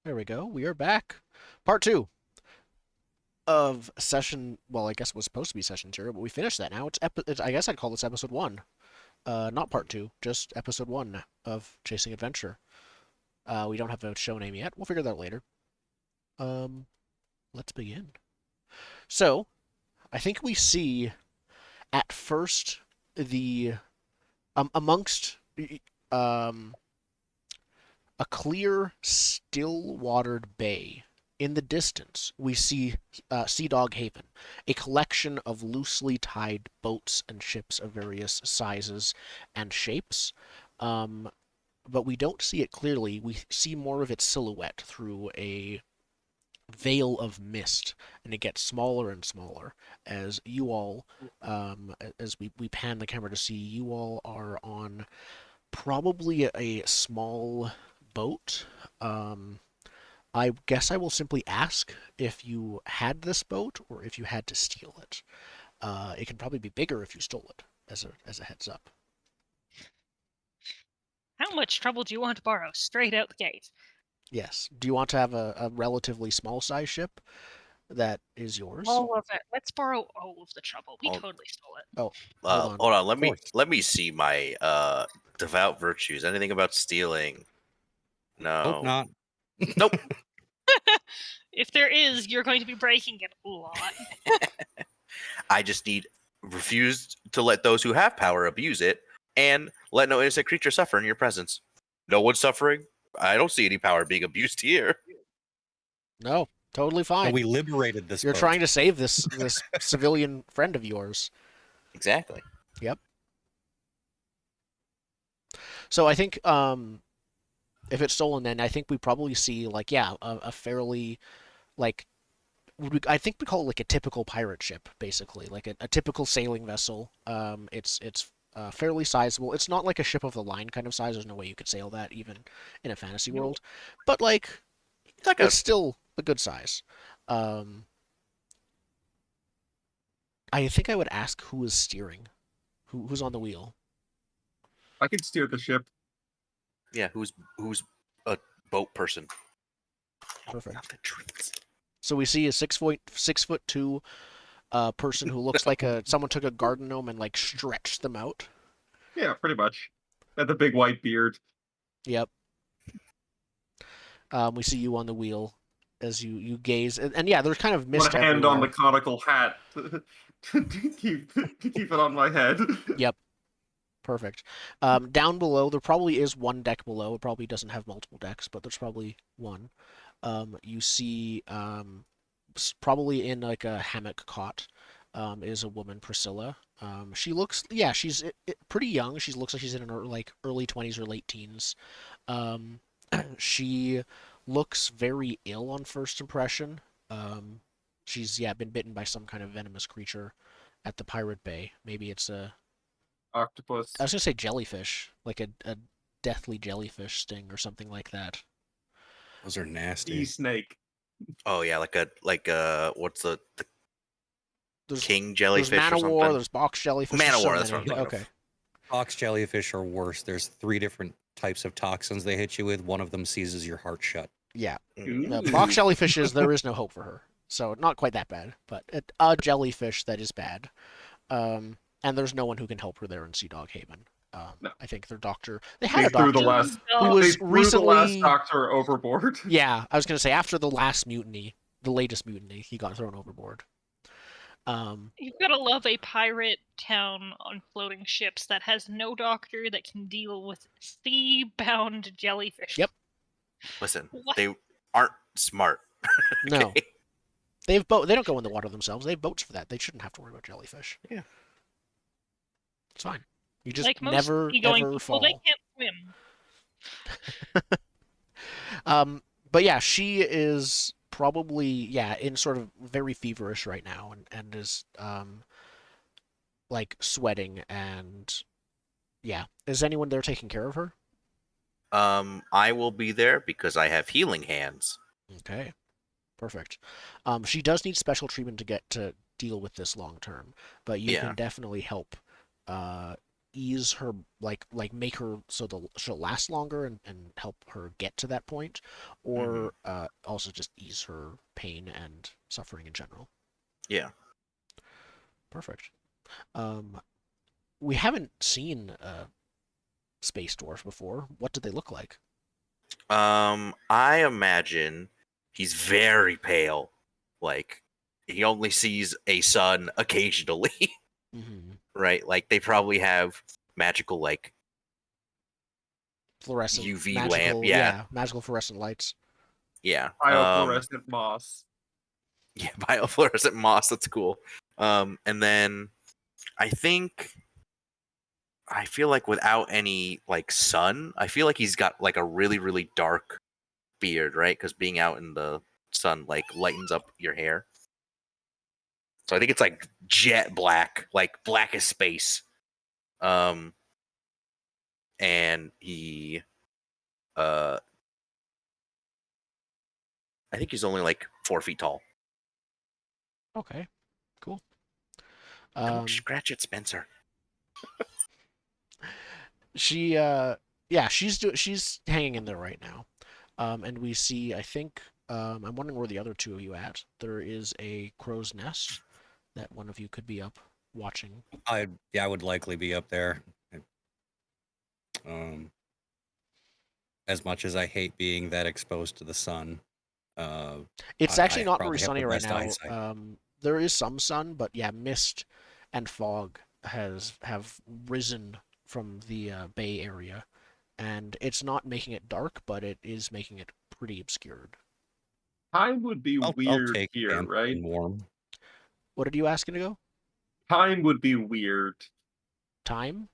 There we go. We are back. Part two of session. Well, I guess it was supposed to be session 0, but we finished that now. I guess I'd call this episode 1. Not part 2, just episode 1 of Chasing Adventure. We don't have a show name yet. We'll figure that out later. Um, let's begin. So, I think we see at first the amongst um a clear, still-watered bay. In the distance, we see Sea Dog Haven, a collection of loosely tied boats and ships of various sizes and shapes. Um, but we don't see it clearly. We see more of its silhouette through a veil of mist, and it gets smaller and smaller as you all, as we pan the camera to see you all are on probably a small boat. I guess I will simply ask if you had this boat or if you had to steal it. It can probably be bigger if you stole it, as a heads up. How much trouble do you want to borrow straight out the gate? Yes. Do you want to have a relatively small size ship that is yours? All of it. Let's borrow all of the trouble. We Oh, totally stole it. Oh, hold on. hold on. Let Of me course. let me see my devout virtues. Anything about stealing? No. Hope not. Nope. If there is, you're going to be breaking it a lot. I just need refuse to let those who have power abuse it, and let no innocent creature suffer in your presence. No one's suffering. I don't see any power being abused here. No, totally fine. And we liberated this You're boat. trying to save this civilian friend of yours. Exactly. Yep. So I think if it's stolen, then I think we probably see a fairly like I think we call it like a typical pirate ship, basically, like a typical sailing vessel. It's fairly sizable. It's not like a ship of the line kind of size. There's no way you could sail that even in a fantasy world, but It's like a it's still a good size. Um, I think I would ask who is steering, who's on the wheel. I can steer the ship. yeah. Who's a boat person? Perfect. Not the truths. So we see a 6'2" person who looks like someone took a garden gnome and like stretched them out. Yeah, pretty much. And the big white beard. Yep. We see you on the wheel as you gaze, and yeah, there's kind of mist One hand on the everywhere. conical hat to keep it on my head. Yep. Perfect. Down below, there probably is one deck below. It probably doesn't have multiple decks, but there's probably one. You see, probably in like a hammock cot, is a woman, Priscilla. She looks, yeah, she's pretty young. She looks like she's in her like early 20s or late teens. Um, she looks very ill on first impression. She's been bitten by some kind of venomous creature at the Pirate Bay. Maybe it's Octopus. I was gonna say jellyfish, like a deathly jellyfish sting or something like that. Those are nasty. Sea snake. Oh yeah, like what's the There's king there's jellyfish or Man-O-War, something? there's box jellyfish. there's Man-O-War, so that's what I'm many. thinking of. Okay. Box jellyfish are worse. There's 3 different types of toxins they hit you with. One of them seizes your heart shut. Yeah. Mm. Ooh. Box jellyfishes, there is no hope for her. So not quite that bad, but a jellyfish that is bad. And there's no one who can help her there in Sea Dog Haven. No. I think their doctor. They had They a threw doctor the last. who No. was They threw recently. the last doctor overboard. Yeah, I was gonna say after the last mutiny, the latest mutiny, he got thrown overboard. You've got to love a pirate town on floating ships that has no doctor that can deal with sea-bound jellyfish. Yep. Listen, What? they aren't smart. No, Okay? they don't go in the water themselves. They have boats for that. They shouldn't have to worry about jellyfish. Yeah. It's fine. You just Like most never seagoing ever people, fall. they can't swim. But yeah, she is probably in sort of very feverish right now, and is like sweating, and yeah. Is anyone there taking care of her? I will be there because I have healing hands. Okay, perfect. She does need special treatment to get to deal with this long term, but you Yeah. can definitely help ease her, make her so she'll last longer and help her get to that point, or also just ease her pain and suffering in general. Yeah. Perfect. We haven't seen space dwarf before. What did they look like? I imagine he's very pale. Like he only sees a sun occasionally, Mm-hmm. right? Like they probably have magical like Fluorescent, UV lamp. magical, Yeah, yeah, magical fluorescent lights. yeah. Biofluorescent moss. Yeah, biofluorescent moss. That's cool. And then I think I feel like without any like sun, I feel like he's got like a really really dark beard, right? Because being out in the sun like lightens up your hair. So I think it's like jet black, like black as space. Um, and he, uh, I think he's only like 4 feet tall. Okay, cool. Don't scratch it, Spencer. She yeah, she's hanging in there right now. And we see, I think, I'm wondering where the other two of you at. There is a crow's nest that one of you could be up watching. I would likely be up there. Um, as much as I hate being that exposed to the sun, It's I actually not very probably have sunny the right best now. eyesight. There is some sun, but yeah, mist and fog have risen from the Bay Area, and it's not making it dark, but it is making it pretty obscured. Time would be I'll weird take here, damp right? and warm. What did you ask, Indigo? Time would be weird. Time?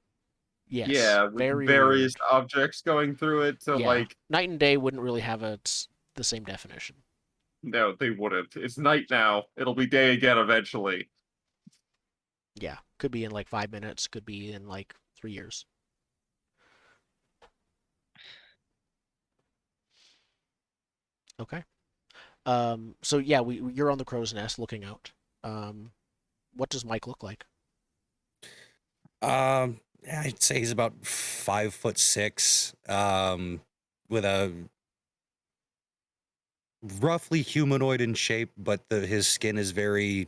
Yes, Yeah, with very various weird. objects going through it. So, Yeah, like, night and day wouldn't really have the same definition. no, they wouldn't. It's night now. It'll be day again eventually. Yeah, could be in like 5 minutes, could be in like 3 years. Okay. So yeah, you're on the crow's nest looking out. Um, what does Mike look like? I'd say he's about 5'6", with a roughly humanoid in shape, but his skin is very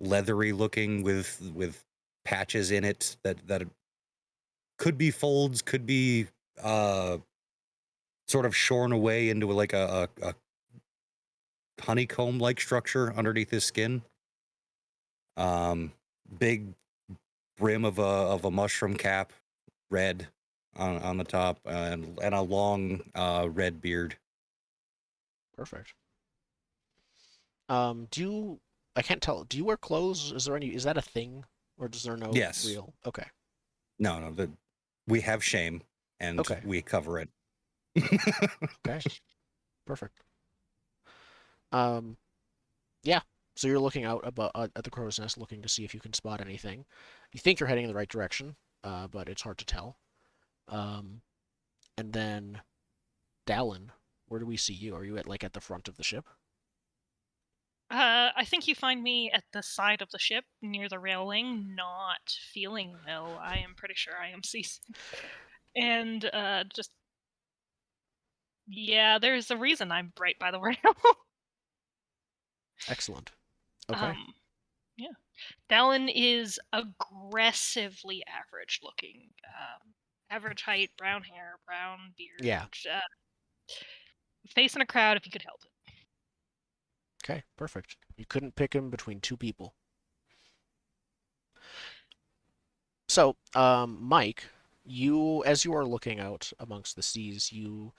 leathery looking with patches in it that could be folds, could be sort of shorn away into like a honeycomb like structure underneath his skin. Big brim of a mushroom cap, red on the top, and a long red beard. Perfect. Do you? I can't tell. Do you wear clothes? Is there any? Is that a thing, or is there no Yes. real? Okay. No, we have shame and Okay. we cover it. Okay. Perfect. Yeah. So you're looking out about at the crow's nest, looking to see if you can spot anything. You think you're heading in the right direction, but it's hard to tell. Um, and then Dallen, where do we see you? Are you at the front of the ship? I think you find me at the side of the ship near the railing, not feeling well. I am pretty sure I am seasick. And just yeah, there's a reason I'm right by the rail. Excellent. Okay. Yeah. Dallen is aggressively average looking. Average height, brown hair, brown beard. Yeah. Face in a crowd if you could help it. Okay. Perfect. You couldn't pick him between two people. So, Mike, as you are looking out amongst the seas, you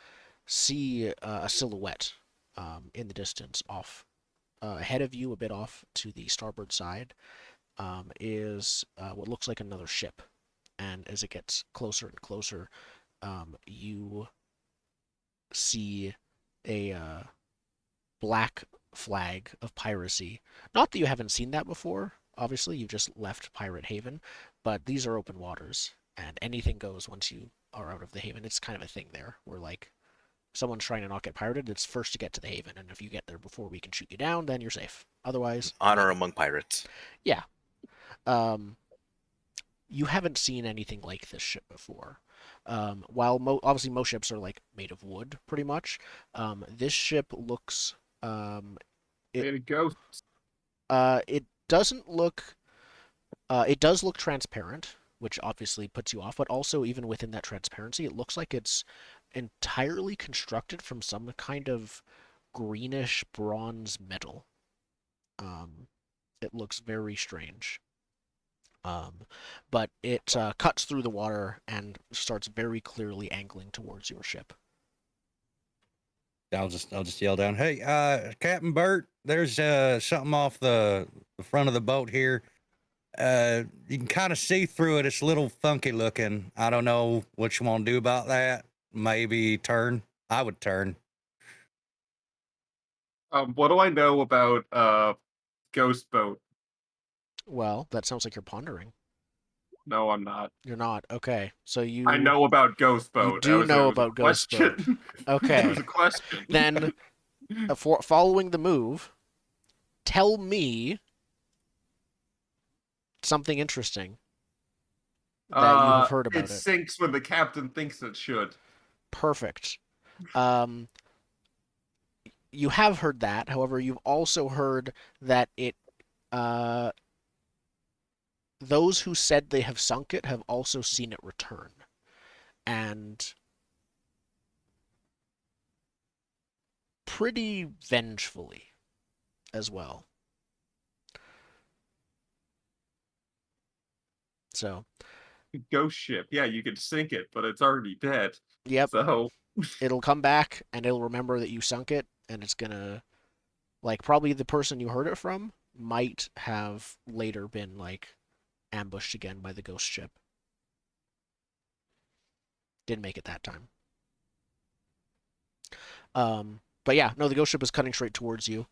see a silhouette in the distance off ahead of you, a bit off to the starboard side, is what looks like another ship. And as it gets closer and closer, you see a black flag of piracy. Not that you haven't seen that before. Obviously, you've just left Pirate Haven, but these are open waters, and anything goes once you are out of the haven. It's kind of a thing there, where like someone's trying to not get pirated, it's first to get to the haven, and if you get there before we can shoot you down, then you're safe. Otherwise, Honor maybe. among pirates. Yeah. Um, you haven't seen anything like this ship before. While obviously most ships are like made of wood, pretty much. This ship looks it Made a ghost. it doesn't look it does look transparent, which obviously puts you off, but also even within that transparency, it looks like it's entirely constructed from some kind of greenish bronze metal. Um, it looks very strange. Um, but it cuts through the water and starts very clearly angling towards your ship. I'll just yell down, "Hey, Captain Bert, there's something off the front of the boat here. You can kind of see through it. It's a little funky looking. I don't know what you want to do about that. Maybe turn. I would turn." What do I know about Ghost Boat? Well, that sounds like you're pondering. No, I'm not. You're not. Okay, so I know about Ghost you Boat. do know it was a about Ghost Boat. question. Okay. It was a question. Then, for following the move, tell me something interesting that you have heard about it it. sinks when the captain thinks it should. Perfect. You have heard that. However, you've also heard that it. Those who said they have sunk it have also seen it return, and pretty vengefully as well. So, Ghost ship. Yeah, you could sink it, but it's already dead. yep, So it'll come back and it'll remember that you sunk it, and it's gonna, like, probably the person you heard it from might have later been like ambushed again by the ghost ship. Didn't make it that time. But yeah, no, the ghost ship is cutting straight towards you.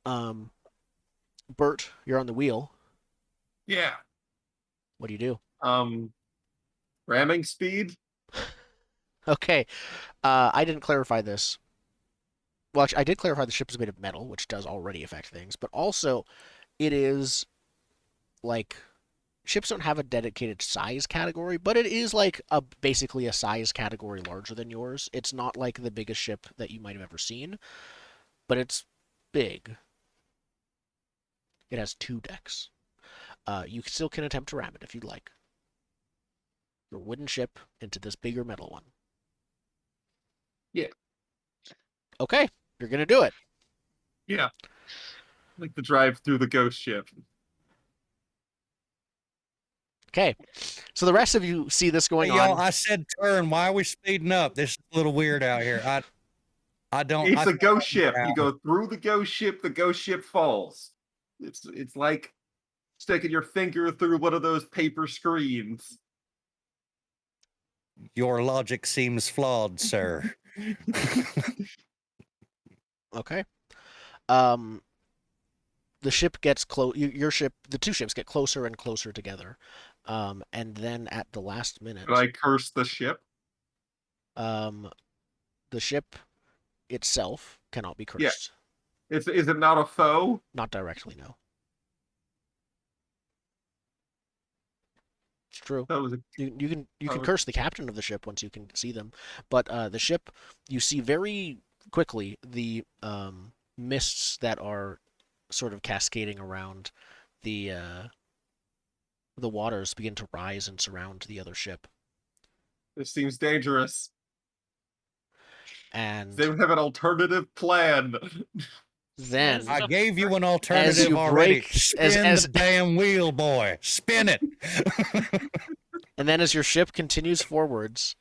Bert, you're on the wheel. yeah. What do you do? Ramming speed. Okay, I didn't clarify this. Well, actually, I did clarify the ship is made of metal, which does already affect things, but also it is like ships don't have a dedicated size category, but it is like basically a size category larger than yours. It's not like the biggest ship that you might have ever seen, but it's big. It has 2 decks. You still can attempt to ram it if you'd like. Your wooden ship into this bigger metal one. Yeah. Okay, you're gonna do it. Yeah. Like the drive through the ghost ship. Okay, so the rest of you see this going Hey, y'all, on. I said turn. Why are we speeding up? This is a little weird out here. I don't. It's I, a ghost ship. Yeah. You go through the ghost ship falls. It's like sticking your finger through one of those paper screens. Your logic seems flawed, sir. Okay. The ship gets close. Your ship, the 2 ships get closer and closer together, and then at the last minute, Did I curse the ship? the ship itself cannot be Yeah. cursed. Is it not a foe? Not directly, no. It's true. That was a, You can curse the captain of the ship once you can see them, but the ship, you see very quickly the mists that are sort of cascading around the waters begin to rise and surround the other ship. this seems dangerous. And They would have an alternative plan. then, As I the gave you an first- alternative you already. break- Spin the damn wheel, boy. Spin it. and then as your ship continues forwards,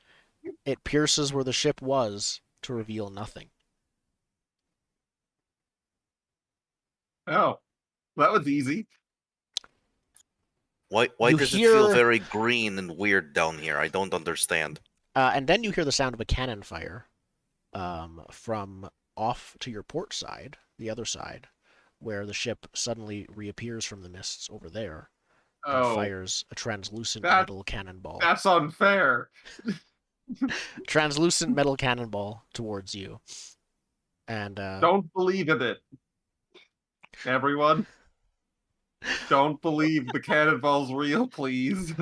it pierces where the ship was to reveal nothing. Oh, that was easy. Why You does it feel hear- very green and weird down here? I don't understand. And then you hear the sound of a cannon fire from off to your port side, the other side, where the ship suddenly reappears from the mists over there and Oh, fires a translucent That- metal cannonball. that's unfair. Translucent metal cannonball towards you. And Don't believe in it. Everyone. Don't believe the cannonball's real, please.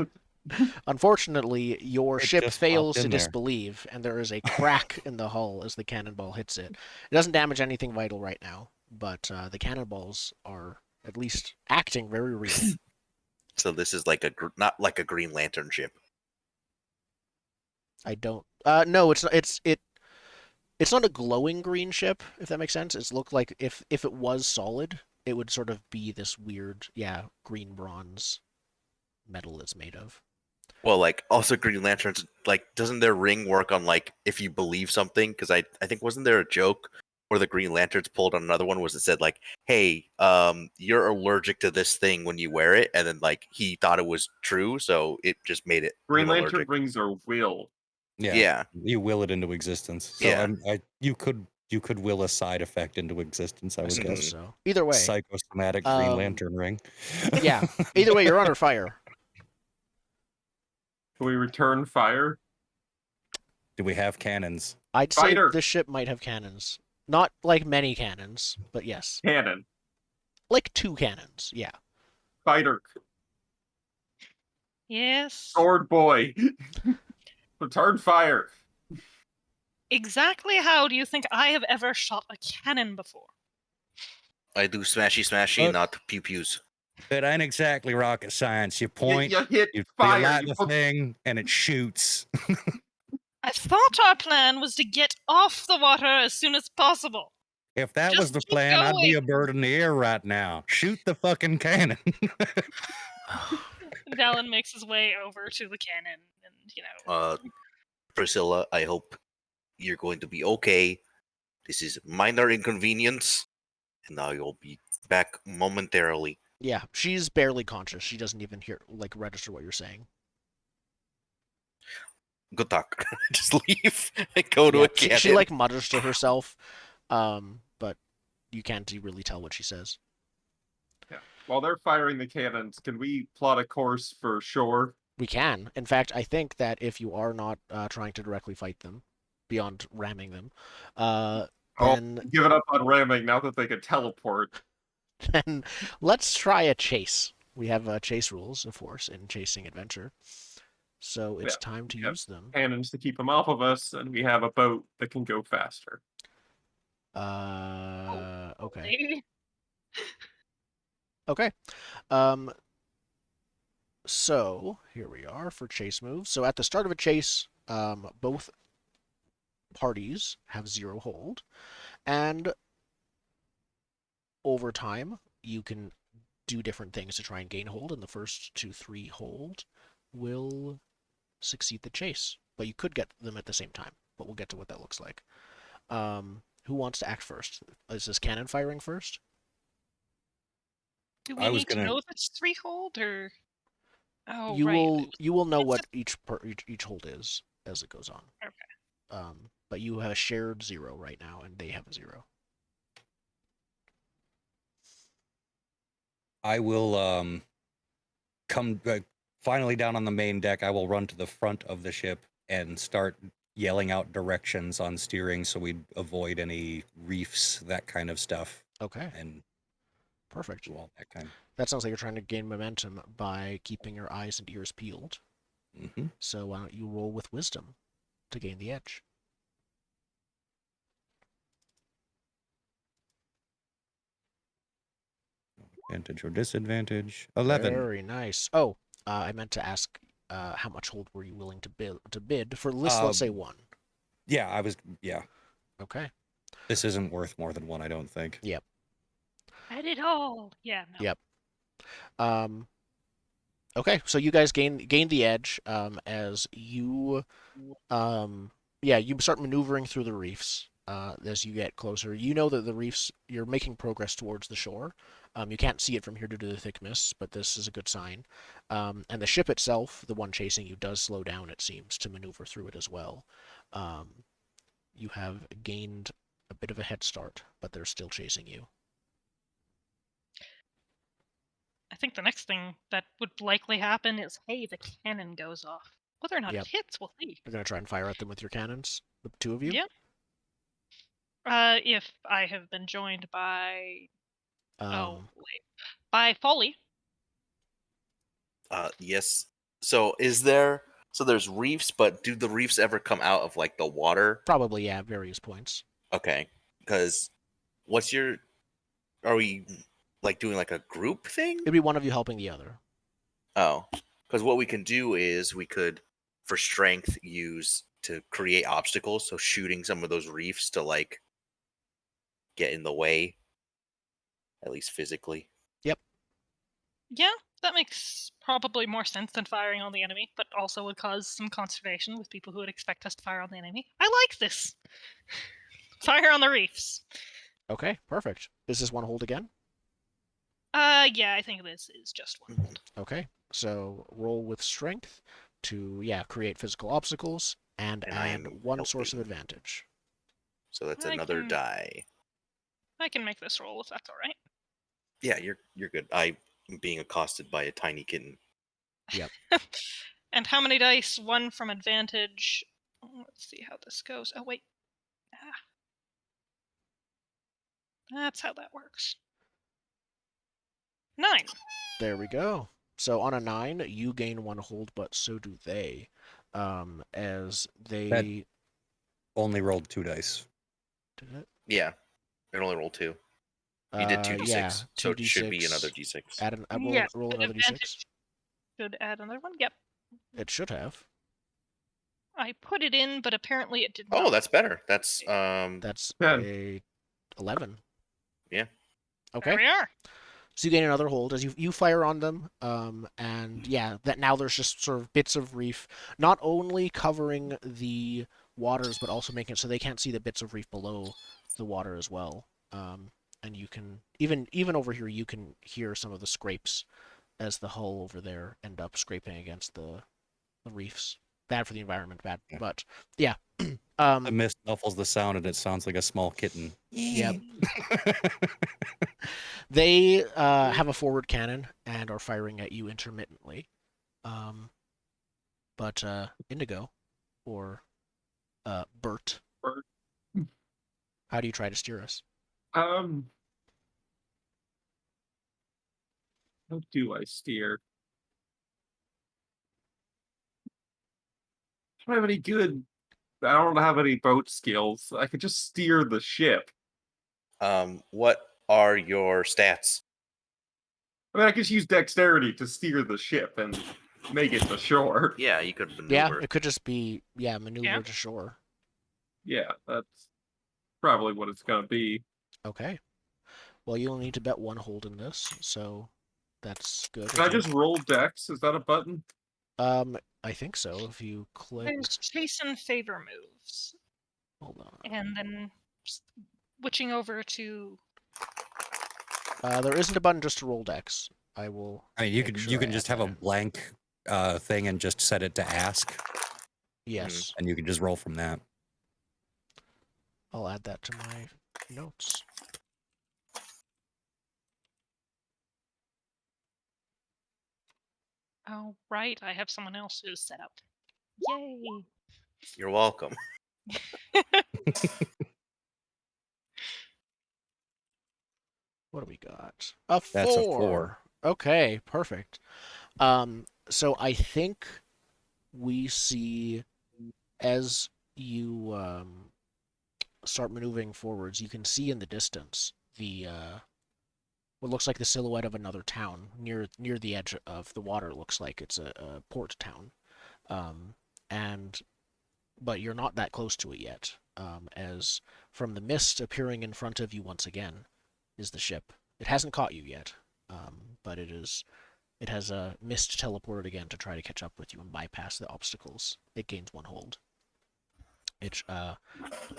Unfortunately, your It ship just fails popped in to there. disbelieve, and there is a crack in the hull as the cannonball hits it. It doesn't damage anything vital right now, but the cannonballs are at least acting very real. So this is like not like a Green Lantern ship. I don't. No, it's not. It's not a glowing green ship, if that makes sense. It's looked like if it was solid, it would sort of be this weird, green bronze metal it's made of. Well, like also Green Lanterns, like doesn't their ring work on like if you believe something? Because I think wasn't there a joke where the Green Lanterns pulled on another one was it said like, hey, you're allergic to this thing when you wear it, and then like he thought it was true, so it just made it Green him Lantern allergic. rings are will. Yeah, Yeah. you will it into existence. So Yeah. you could will a side effect into existence. I I would suppose guess. so. Either way, Psychosomatic Green Lantern ring. yeah. Either way, you're under fire. Can we return fire? Do we have cannons? I'd say Fighter. this ship might have cannons. Not like many cannons, but yes. Cannon. Like 2 cannons, yeah. Fighter. Yes. Sword boy. Return fire. Exactly how do you think I have ever shot a cannon before? I do smashy, Look. not pew pews. It ain't exactly rocket science. You point, You hit you fire. light You the put thing, and it shoots. I thought our plan was to get off the water as soon as possible. If that was Just the keep plan, I'd be a going. bird in the air right now. Shoot the fucking cannon. Dallen makes his way over to the cannon, and Priscilla, I hope you're going to be okay. This is minor inconvenience, and now you'll be back momentarily. Yeah, she's barely conscious. She doesn't even register what you're saying. Good talk. Just leave and go to Yeah, a cannon. she like mutters to herself, but you can't really tell what she says. Yeah. While they're firing the cannons, can we plot a course for shore? We can. In fact, I think that if you are not trying to directly fight them, beyond ramming them, then Give it up on ramming now that they can teleport. then let's try a chase. We have chase rules, of course, in chasing adventure. So it's time to use them. Cannons to keep them off of us, and we have a boat that can go faster. Okay. Okay. So here we are for chase moves. So at the start of a chase, both parties have 0 hold, and over time you can do different things to try and gain hold, and the first 2, 3 hold will succeed the chase. But you could get them at the same time, but we'll get to what that looks like. Who wants to act first? Is this cannon firing first? do we need to know if it's 3 hold or? Oh, right. You will know what each hold is as it goes on. Okay. But you have a shared 0 right now, and they have a 0. I will come finally down on the main deck. I will run to the front of the ship and start yelling out directions on steering so we avoid any reefs, that kind of stuff. Okay. And perfect. Do all that kind. That sounds like you're trying to gain momentum by keeping your eyes and ears peeled. Mm-hmm. So why don't you roll with wisdom to gain the edge? Advantage or disadvantage? 11. Very nice. Oh, I meant to ask, how much hold were you willing to bid for list? Let's say 1. Yeah, I was. Yeah. Okay. This isn't worth more than 1, I don't think. Yep. Had it all. Yeah. No. Yep. Okay, so you guys gain the edge as you you start maneuvering through the reefs as you get closer. You know that the reefs, you're making progress towards the shore. You can't see it from here due to the thick mists, but this is a good sign. And the ship itself, the one chasing you, does slow down, it seems, to maneuver through it as well. You have gained a bit of a head start, but they're still chasing you. I think the next thing that would likely happen is, hey, the cannon goes off. Whether or not it hits, we'll see. You're going to try and fire at them with your cannons, the 2 of you? Yeah. If I have been joined by... by Folly. Yes. So is there? So there's reefs, but do the reefs ever come out of like the water? Probably, yeah, at various points. Okay. Because what's your? Are we like doing like a group thing? It'd be one of you helping the other. Oh, because what we can do is we could, for strength, use to create obstacles. So shooting some of those reefs to like get in the way, at least physically. Yep. Yeah, that makes probably more sense than firing on the enemy, but also would cause some consternation with people who would expect us to fire on the enemy. I like this. Fire on the reefs. Okay, perfect. Is this one hold again? Yeah, I think this is just one hold. Okay, so roll with strength to, yeah, create physical obstacles and And I add am one source of helping. advantage. So that's I another can- die. I can make this roll if that's all right. Yeah, you're good. I'm being accosted by a tiny kitten. Yep. And how many dice? One from advantage. Let's see how this goes. Oh, wait. That's how that works. 9. There we go. So on a 9, you gain one hold, but so do they. As they... Only rolled 2 dice. Did it? Yeah, it only rolled 2. You did 2d6, Yeah, so it should be 2d6. another d6. Add an, Yes, roll but another d6. advantage should add another one. Yep. It should have. I put it in, but apparently it did not. Oh, that's better. That's That's 10. a 11. Yeah. Okay. There we are. So you gain another hold as you fire on them, and yeah, that now there's just sort of bits of reef, not only covering the waters, but also making it so they can't see the bits of reef below the water as well. And you can even over here, you can hear some of the scrapes as the hull over there end up scraping against the reefs. Bad for the environment, bad, Yeah. but yeah. The mist muffles the sound, and it sounds like a small kitten. Yep. They have a forward cannon and are firing at you intermittently. But Indigo or Bert, Bert. how do you try to steer us? How do I steer? I don't have any good. I don't have any boat skills. I could just steer the ship. What are your stats? I mean, I could just use dexterity to steer the ship and make it to shore. Yeah, you could Yeah, maneuver. it could just be maneuver Yeah. to shore. Yeah, that's probably what it's gonna be. Okay. Well, you'll need to bet one hold in this, so that's good. Can I just roll dex? Is that a button? I think so. If you click, There's chase and favor moves, hold on. and then switching over to. There isn't a button just to roll dex. I will. I mean, you make can sure you I can just add have a that in. blank thing and just set it to ask, Yes, and you can just roll from that. I'll add that to my notes. Oh, right. I have someone else who's set up. Yay. You're welcome. What do we got? A 4. That's a 4. Okay, perfect. So I think we see as you start maneuvering forwards, you can see in the distance the what looks like the silhouette of another town near the edge of the water. It looks like it's a port town, and but you're not that close to it yet. As from the mist appearing in front of you once again is the ship. It hasn't caught you yet, but it has a mist teleported again to try to catch up with you and bypass the obstacles. It gains one hold. It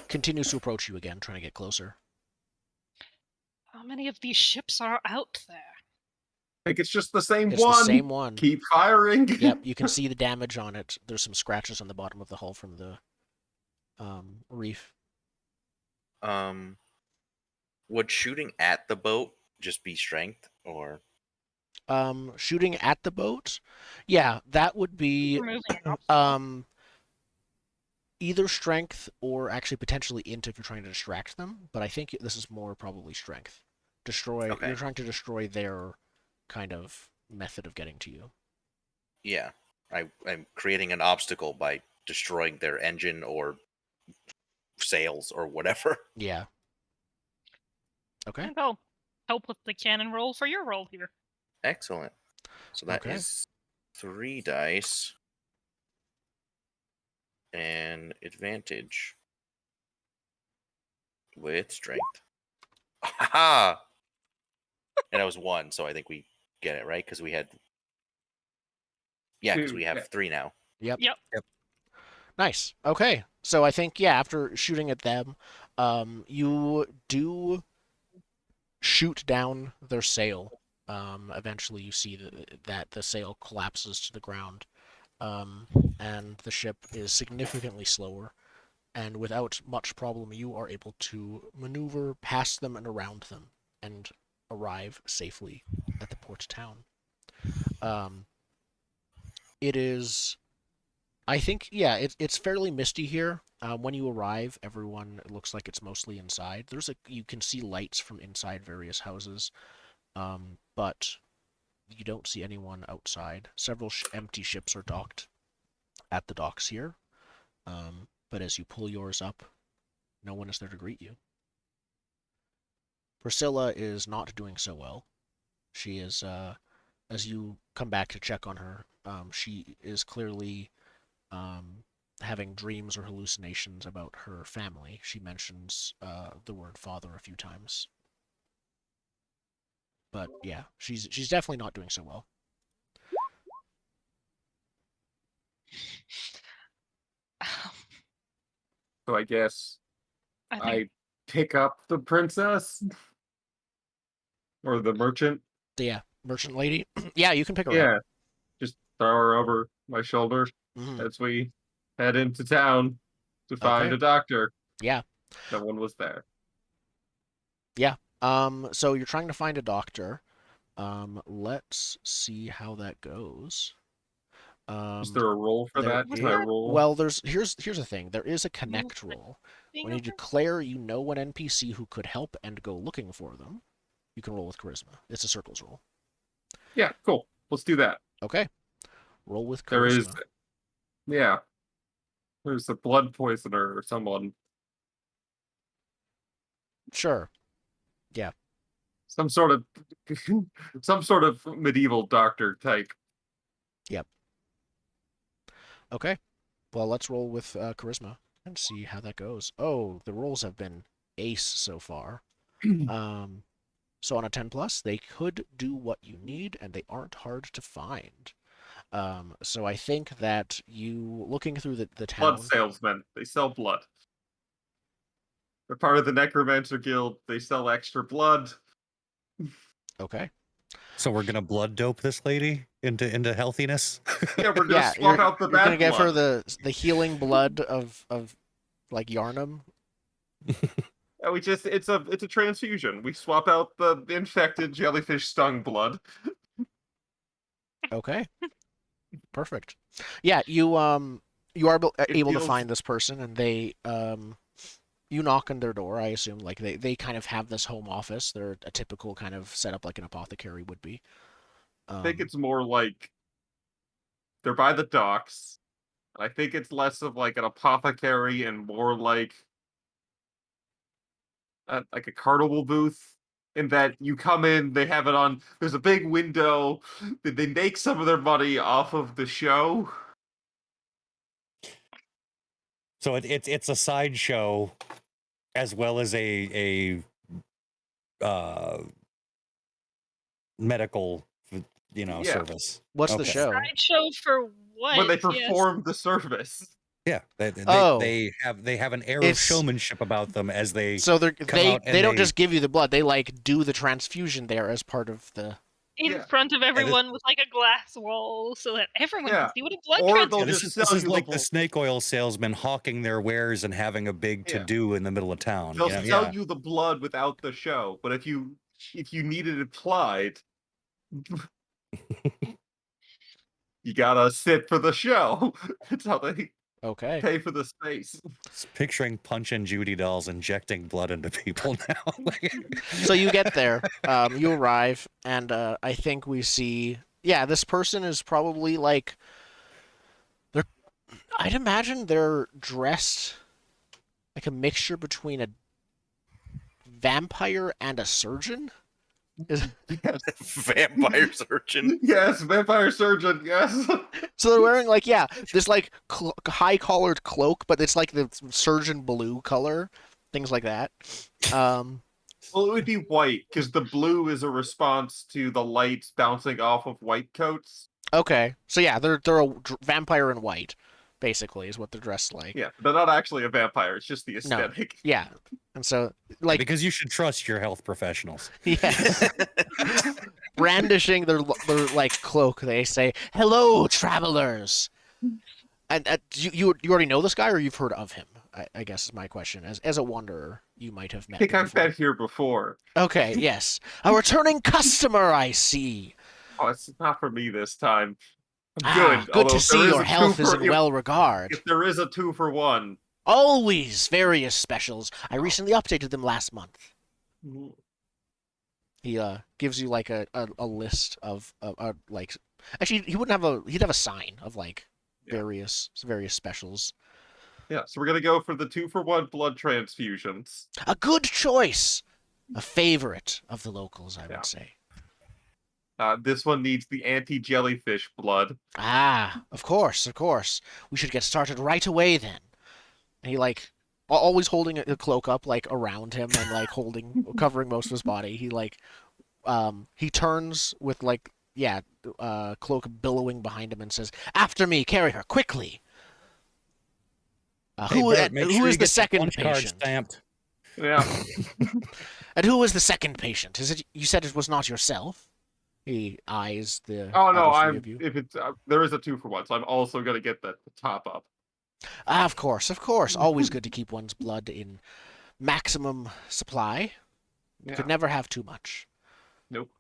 continues to approach you again, trying to get closer. How many of these ships are out there? I think it's just the same It's one. the same one. Keep firing. Yep, you can see the damage on it. There's some scratches on the bottom of the hull from the reef. Would shooting at the boat just be strength, or Shooting at the boat, yeah, that would be Removing an obstacle. either strength or actually potentially int if you're trying to distract them. But I think this is more probably strength. Okay. You're trying to destroy their kind of method of getting to you. Yeah, I'm creating an obstacle by destroying their engine or sails or whatever. Yeah. Okay. And I'll help with the cannon roll for your roll here. Excellent. So that Okay. is 3 dice and advantage with strength. Ha! And that was 1, so I think we get it right because we had. Yeah, because 2. we have 3 now. Yep. Yep. Nice. Okay. So I think, yeah, after shooting at them, you do shoot down their sail. Eventually, you see that the sail collapses to the ground, um, and the ship is significantly slower. And without much problem, you are able to maneuver past them and around them and arrive safely at the port town. Um, it is, I think, yeah, it's fairly misty here. When you arrive, everyone it looks like it's mostly inside. You can see lights from inside various houses, but you don't see anyone outside. Several empty ships are docked at the docks here, but as you pull yours up, no one is there to greet you. Priscilla is not doing so well. She is, as you come back to check on her, she is clearly having dreams or hallucinations about her family. She mentions the word father a few times. But yeah, she's definitely not doing so well. So I guess I think I pick up the princess or the merchant. So yeah, merchant lady. Yeah, you can pick her up. Yeah, just throw her over my shoulder Mhm. as we head into town to find Okay. a doctor. Yeah. No one was there. Yeah. So you're trying to find a doctor. Let's see how that goes. Is there a roll for there that? Was Can I that- roll? Well, here's the thing. There is a connect roll. being When you over? declare you know an NPC who could help and go looking for them, you can roll with charisma. It's a circles roll. Yeah, cool. Let's do that. Okay. Roll with There is, charisma. yeah, there's a blood poisoner or someone, Sure. Yeah. some sort of, some sort of medieval doctor type. Yep. Okay. Well, let's roll with charisma and see how that goes. Oh, the rolls have been ace so far. So on a 10 plus, they could do what you need, and they aren't hard to find. So I think that you looking through the Blood town. salesmen. They sell blood. They're part of the Necromancer Guild. They sell extra blood. Okay. So we're gonna blood dope this lady into healthiness. Yeah, we're gonna Yeah, swap out the you're gonna bad give her blood. the healing blood of like Yarnum. Yeah, it's a transfusion. We swap out the infected jellyfish stung blood. Okay. Perfect. Yeah, you are It able to feels find this person, and they you knock on their door. I assume like they kind of have this home office. They're a typical kind of setup like an apothecary would be. I think it's more like they're by the docks. I think it's less of like an apothecary and more like a carnival booth. In that you come in, they have it on. There's a big window. They make some of their money off of the show. So it's a sideshow as well as a medical Yeah. service. What's the Okay. show? Sideshow for what? When they Yes. perform the service. Yeah, Oh. they have an air of It's- showmanship about them as they So come they out and don't they- just give you the blood. They like do the transfusion there as part of the. In Yeah. front of everyone with like a glass wall so that everyone Yeah. can see what a blood Or transfusion they'll Yeah, just this sell is you like the the snake oil salesman hawking their wares and having a big Yeah. to do in the middle of town. They'll you know? sell Yeah. you the blood without the show, but if you need it applied, you gotta sit for the show. That's how they Okay. pay for the space. Just picturing Punch and Judy dolls injecting blood into people now. So you get there, you arrive, and I think we see yeah, this person is probably like they're. I'd imagine they're dressed like a mixture between a vampire and a surgeon. Yes. Vampire surgeon. Yes, vampire surgeon. Yes. So they're wearing like this like high collared cloak, but it's like the surgeon blue color, things like that. Well, it would be white because the blue is a response to the lights bouncing off of white coats. Okay, so yeah, they're a vampire in white, basically, is what they're dressed like. Yeah, they're not actually a vampire. It's just the No, aesthetic. yeah, and so like Because you should trust your health professionals. yes, brandishing their like cloak, they say, "Hello, travelers." And you already know this guy, or you've heard of him? I guess is my question. As a wanderer, you might have I met think him I've before. been here before. Okay, yes, a returning customer, I see. Oh, it's not for me this time. I'm Ah, good. good although to if see there your a health two is for- in well regard. If there is a 2-for-1. Always various specials. I recently updated them last month. He gives you like a list of like actually he wouldn't have he'd have a sign of like Yeah. various specials. Yeah, so we're gonna go for the 2-for-1 blood transfusions. A good choice. A favorite of the locals, I Yeah. would say. This one needs the anti-jellyfish blood. Ah, of course, of course. We should get started right away then. And he like always holding a cloak up like around him and like covering most of his body. He like he turns with like cloak billowing behind him and says, "After me, carry her quickly." Hey, Bert, make Who sure is you the get second punch card patient? stamped. Yeah. And who is the second patient? Is it you said it was not yourself? He eyes the Oh no, other three of you. if it's there is a 2-for-1, so I'm also gonna get the top up. Ah, of course, of course. Always good to keep one's blood in maximum supply. You Yeah. could never have too much. Nope.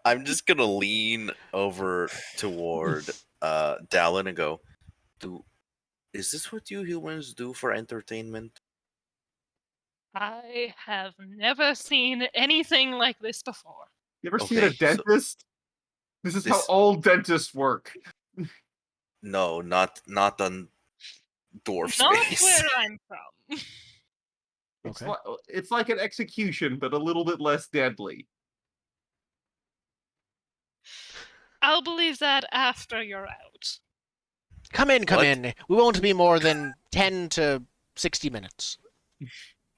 I'm just gonna lean over toward Dallen and go, is this what you humans do for entertainment? I have never seen anything like this before. You ever seen a Okay, so- dentist? This is how This- all dentists work. No, not on dwarf Not space. where I'm from. Okay. It's like an execution, but a little bit less deadly. I'll believe that after you're out. Come in, come What? in. We won't be more than 10 to 60 minutes.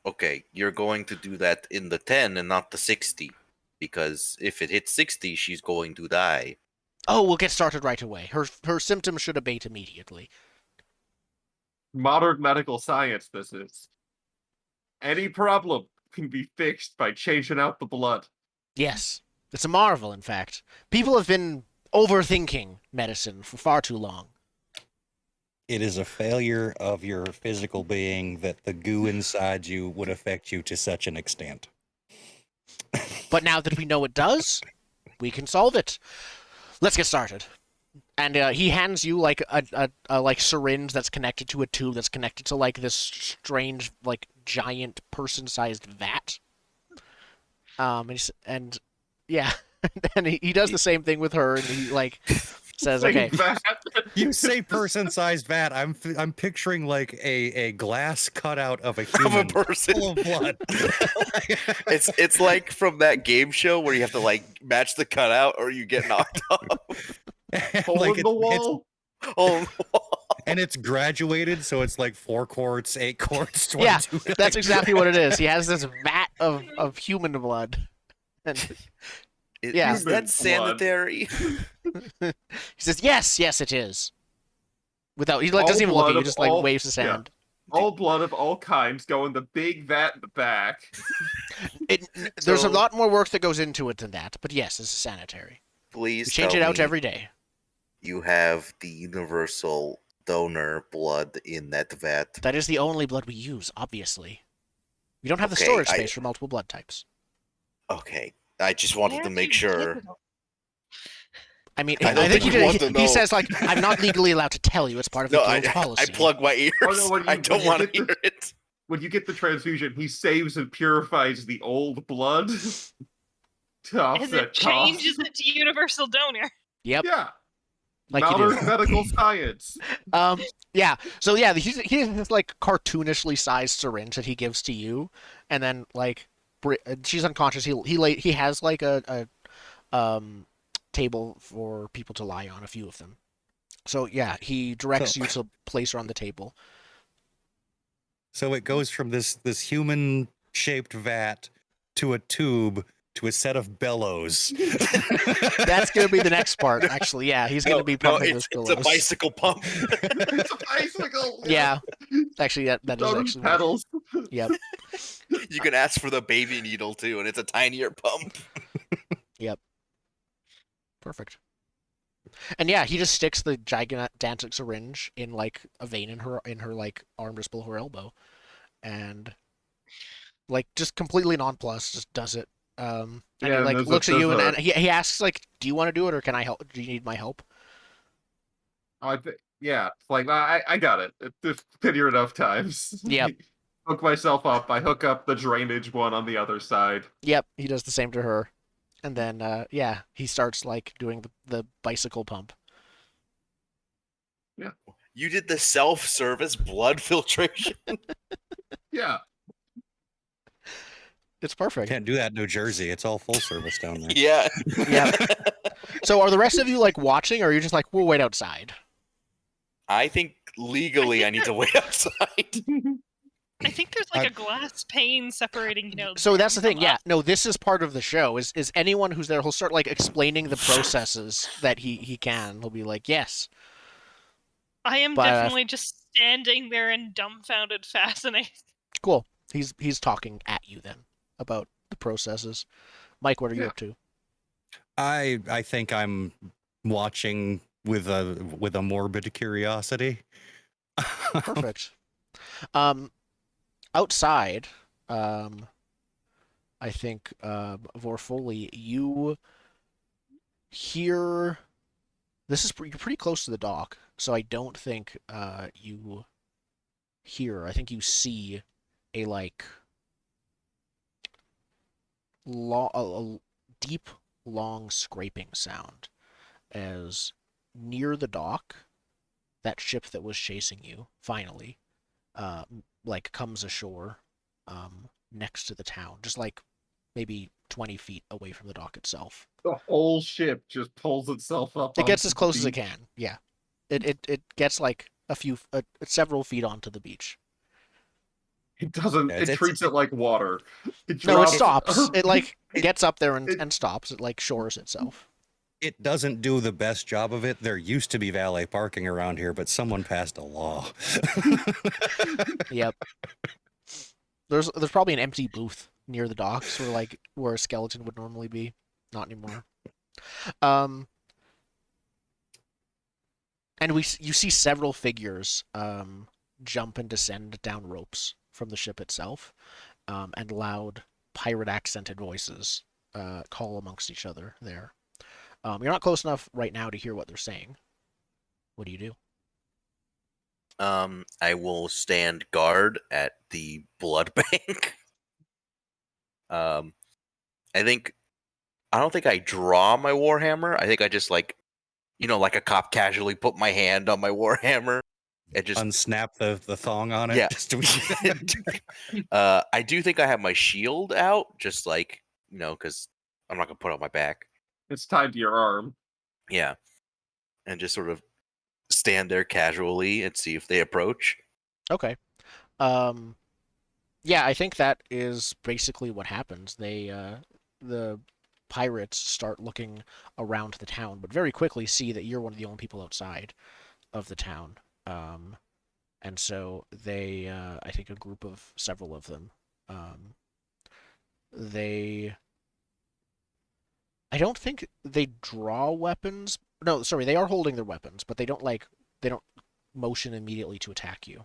Okay, you're going to do that in the 10 and not the 60. Because if it hits 60, she's going to die. Oh, we'll get started right away. Her symptoms should abate immediately. Modern medical science, this is. Any problem can be fixed by changing out the blood. Yes. It's a marvel, in fact. People have been overthinking medicine for far too long. It is a failure of your physical being that the goo inside you would affect you to such an extent. But now that we know it does, we can solve it. Let's get started. And he hands you like a like syringe that's connected to a tube that's connected to like this strange like giant person-sized vat. And yeah, and he does the same thing with her, and he like says, Like "Okay, that. You say person-sized vat. I'm picturing like a glass cutout of a Of a human person. full of blood. It's like from that game show where you have to like match the cutout or you get knocked off. Hole Like in the wall. Oh, and it's graduated, so it's like 4 quarts, 8 quarts, 22. yeah, that's exactly what it is." He has this vat of human blood, and Yeah. Is that Human blood. sanitary? he says, "Yes, it is." Without he like doesn't All even look at blood you, of just like all- waves his yeah. hand. All blood of all kinds go in the big vat in the back. There's a So- lot more work that goes into it than that, but yes, it's sanitary. Please We change tell it out me every day. you have the universal donor blood in that vat. That is the only blood we use, obviously. We don't have the Okay, storage I- space for multiple blood types. Okay, I just wanted Where to do make you get sure. it? I mean, I don't I think think he you want did. to He know. says like, "I'm not legally allowed to tell you. It's part of the No, I guild's policy." plug my ears. Oh, no, when I you- don't when you want to get the- hear it. When you get the transfusion, he saves and purifies the old blood. to As offset it changes costs. it to universal donor. Yep. Yeah. Like you Modern do. medical science. Yeah. So yeah, he has this like cartoonishly sized syringe that he gives to you, and then like she's unconscious. He has like a table for people to lie on, a few of them. So yeah, he directs So, you to place her on the table. so it goes from this human shaped vat to a tube to a set of bellows. That's gonna be the next part, actually. Yeah, he's gonna be No, pumping those it's a pillows. bicycle pump. It's a bicycle. Yeah, actually, that is Done actually. pedals. Yep, You can ask for the baby needle too, and it's a tinier pump. yep. Perfect. And yeah, he just sticks the gigantic syringe in like a vein in her like arm just below her elbow, and like just completely nonplussed, just does it. And he Yeah, and like looks at you and he asks like, "Do you want to do it or can I help? Do you need my help?" yeah, it's like I got it. It's been here enough times. Yep. Hook myself up. I hook up the drainage one on the other side. Yep, he does the same to her, and then yeah, he starts like doing the bicycle pump. You did the self-service blood filtration. Yeah. It's perfect. Can't do that in New Jersey. It's all full service down there. Yeah. Yeah. So are the rest of you like watching, or are you just like, we'll wait outside? I think legally I need to wait outside. I think there's like a glass pane separating, So that's the them thing. from Yeah, us. no, this is part of the show. Is anyone who's there? He'll start like explaining the processes that he can. He'll be like, yes, I am But, definitely just standing there in dumbfounded fascination. cool. He's talking at you then about the processes. Mike, what are you Yeah. up to? I think I'm watching with a morbid curiosity. Perfect. Outside, I think Vorfoli, you hear. This is you're pretty close to the dock, so I don't think you hear. I think you see a like a deep, long scraping sound as near the dock, that ship that was chasing you finally, like comes ashore, next to the town, just like maybe 20 feet away from the dock itself. The whole ship just pulls itself up. It gets onto as the close as it beach. can. Yeah, it gets like several feet onto the beach. It doesn't. Yeah, It it's- treats it like water. It No, it drops stops. her- It like gets up there it- and stops. It like shores itself. It doesn't do the best job of it. There used to be valet parking around here, but someone passed a law. Yep. There's probably an empty booth near the docks where a skeleton would normally be. Not anymore. And you see several figures jump and descend down ropes from the ship itself, and loud pirate accented voices call amongst each other there. You're not close enough right now to hear what they're saying. What do you do? I will stand guard at the blood bank. I don't think I draw my warhammer. I think I just like a cop casually put my hand on my warhammer and just Unsnap the thong on it. Yeah. Just to... I do think I have my shield out, just like because I'm not gonna put it on my back. It's tied to your arm. Yeah, and just sort of stand there casually and see if they approach. Okay. Yeah, I think that is basically what happens. The pirates start looking around the town, but very quickly see that you're one of the only people outside of the town. And so they, I think a group of several of them, I don't think they draw weapons. No, sorry, they are holding their weapons, but they don't motion immediately to attack you.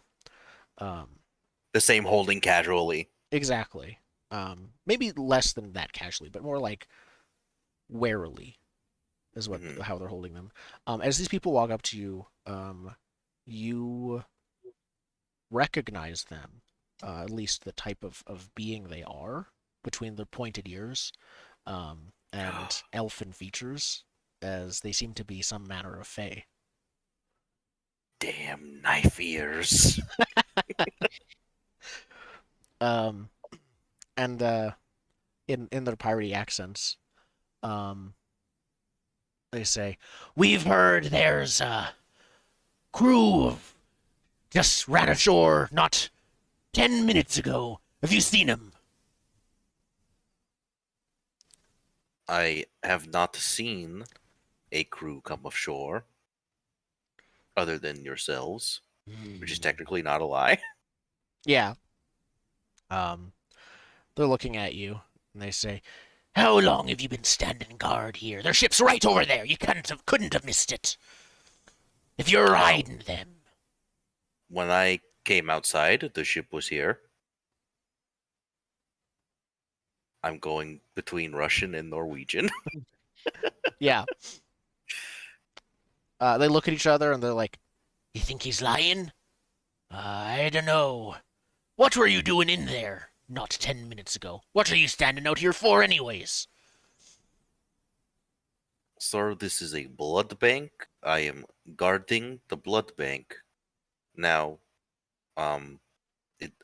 The same holding casually. Exactly. Maybe less than that casually, but more like warily is how they're holding them. As these people walk up to you, you recognize them, at least the type of being they are, between their pointed ears, and elfin features, as they seem to be some manner of fae. Damn knife ears. Um, and in their piratey accents, um, they say, "We've heard there's a crew of just ran ashore not 10 minutes ago. Have you seen them?" I have not seen a crew come ashore other than yourselves, which is technically not a lie. Yeah. Um, they're looking at you, and they say, "How long have you been standing guard here? Their ship's right over there. You couldn't have missed it. If you're hiding them." When I came outside, the ship was here. I'm going between Russian and Norwegian. Yeah. They look at each other, and they're like, "You think he's lying? I don't know. What were you doing in there not 10 minutes ago? What are you standing out here for, anyways?" Sir, this is a blood bank. I am guarding the blood bank. Now,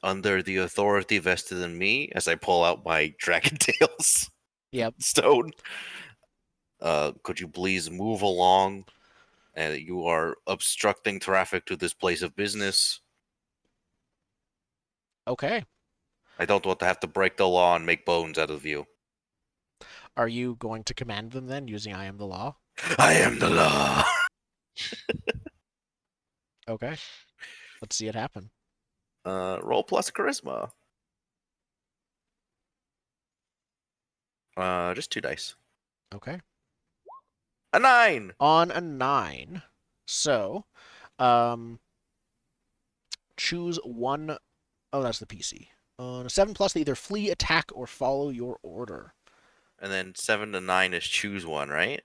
under the authority vested in me, as I pull out my Dragon Tails Yep. stone, could you please move along? You are obstructing traffic to this place of business. Okay. I don't want to have to break the law and make bones out of you. Are you going to command them then, using "I am the law"? I am the law. Okay. Let's see it happen. Roll plus charisma. Just 2 dice. Okay. A 9. On a 9. So, choose one. Oh, that's the PC. On a 7 plus, they either flee, attack, or follow your order. And then 7 to 9 is choose one, right?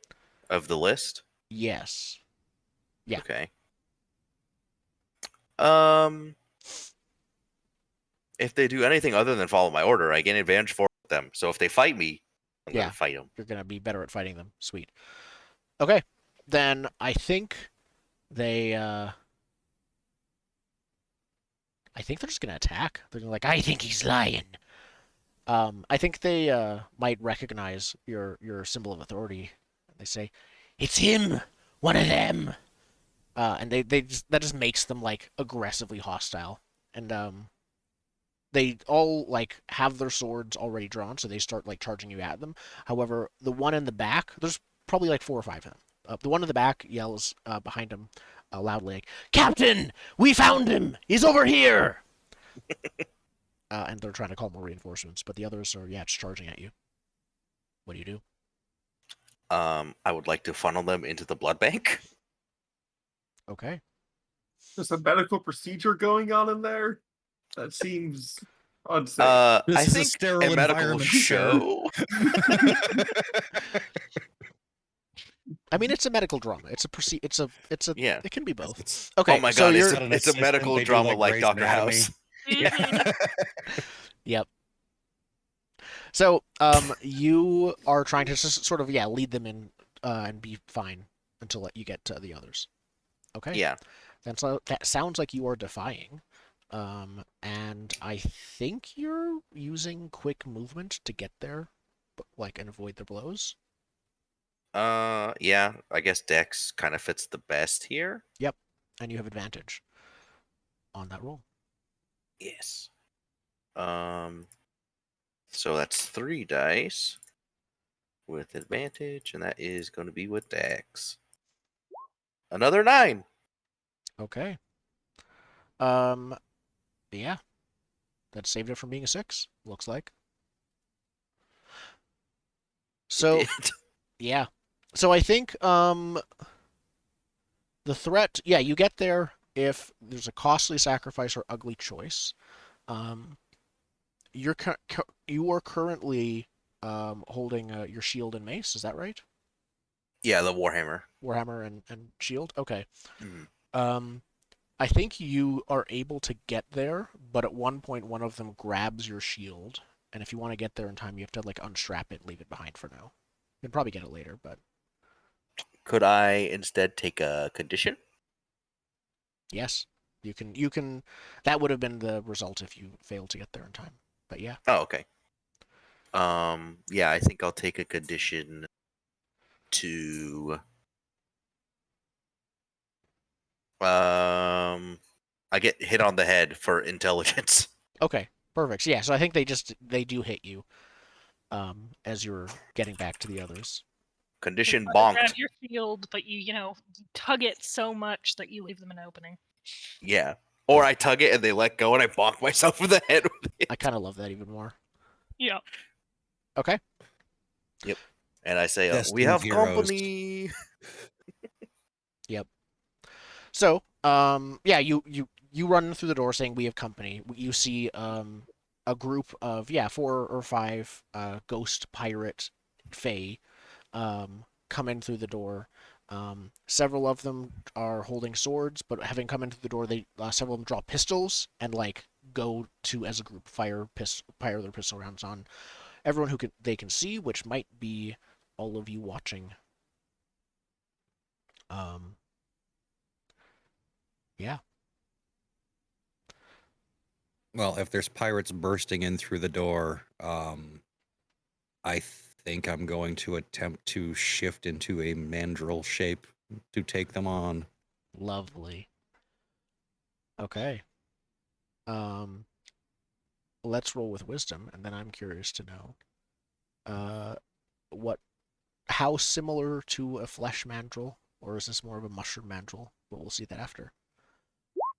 Of the list? Yes. Yeah. Okay. If they do anything other than follow my order, I gain advantage for them. So if they fight me, I'm Yeah. gonna fight them. You're going to be better at fighting them. Sweet. Okay. Then I think they, I think they're just going to attack. They're gonna like, "I think he's lying." I think they might recognize your symbol of authority. They say, "It's him, one of them," and that just makes them like aggressively hostile. And they all like have their swords already drawn, so they start like charging you at them. However, the one in the back, there's probably like 4 or 5 of them. The one in the back yells behind him loudly, like, "Captain, we found him! He's over here!" And they're trying to call more reinforcements, but the others are, yeah, just charging at you. What do you do? I would like to funnel them into the blood bank. Okay. There's a medical procedure going on in there? That seems unsafe. This I is a think sterile a medical environment, show. I mean, it's a medical drama. Yeah. It can be both. It's, Okay, oh my so god, you're Not an it's a assistant, medical they do drama like like Grey's Dr. Anatomy. House. Mhm. Yep. So, you are trying to just sort of, yeah, lead them in and be fine until you get to the others. Okay. Yeah. That sounds like you are defying. And I think you're using quick movement to get there, like, and avoid their blows. Yeah, I guess Dex kind of fits the best here. Yep. And you have advantage on that roll. Yes. So that's 3 dice with advantage, and that is going to be with Dex. Another 9. Okay. Yeah. That saved it from being a 6, looks like. So, It did. yeah. So I think the threat, yeah, you get there if there's a costly sacrifice or ugly choice. You are currently holding your shield and mace, is that right? Yeah, the Warhammer. Warhammer and shield? Okay. Mhm. I think you are able to get there, but at one point one of them grabs your shield, and if you want to get there in time, you have to like unstrap it and leave it behind for now. You can probably get it later, but Could I instead take a condition? yes, you can. You can. That would have been the result if you failed to get there in time. But yeah, Oh, okay. Yeah, I think I'll take a condition to I get hit on the head for intelligence. okay, perfect. So, yeah, so I think they do hit you, as you're getting back to the others. They Condition try to grab bonked. your shield, but you tug it so much that you leave them an opening. Yeah. Or I tug it and they let go and I bonk myself in the head with it. I kind of love that even more. Yeah. Okay. Yep. And I say, we Destined have heroes. company. Yep. So, yeah, you run through the door saying we have company. You see a group of 4 or 5 ghost pirate fae come in through the door. Several of them are holding swords, but having come in through the door, they several of them draw pistols and go to as a group fire their pistol rounds on everyone who they can see, which might be all of you watching. Um, yeah. Well, if there's pirates bursting in through the door, I think I'm going to attempt to shift into a mandrill shape to take them on. Lovely. Okay. Um, let's roll with wisdom, and then I'm curious to know, what, how similar to a flesh mandrill, or is this more of a mushroom mandrill? But we'll see that after.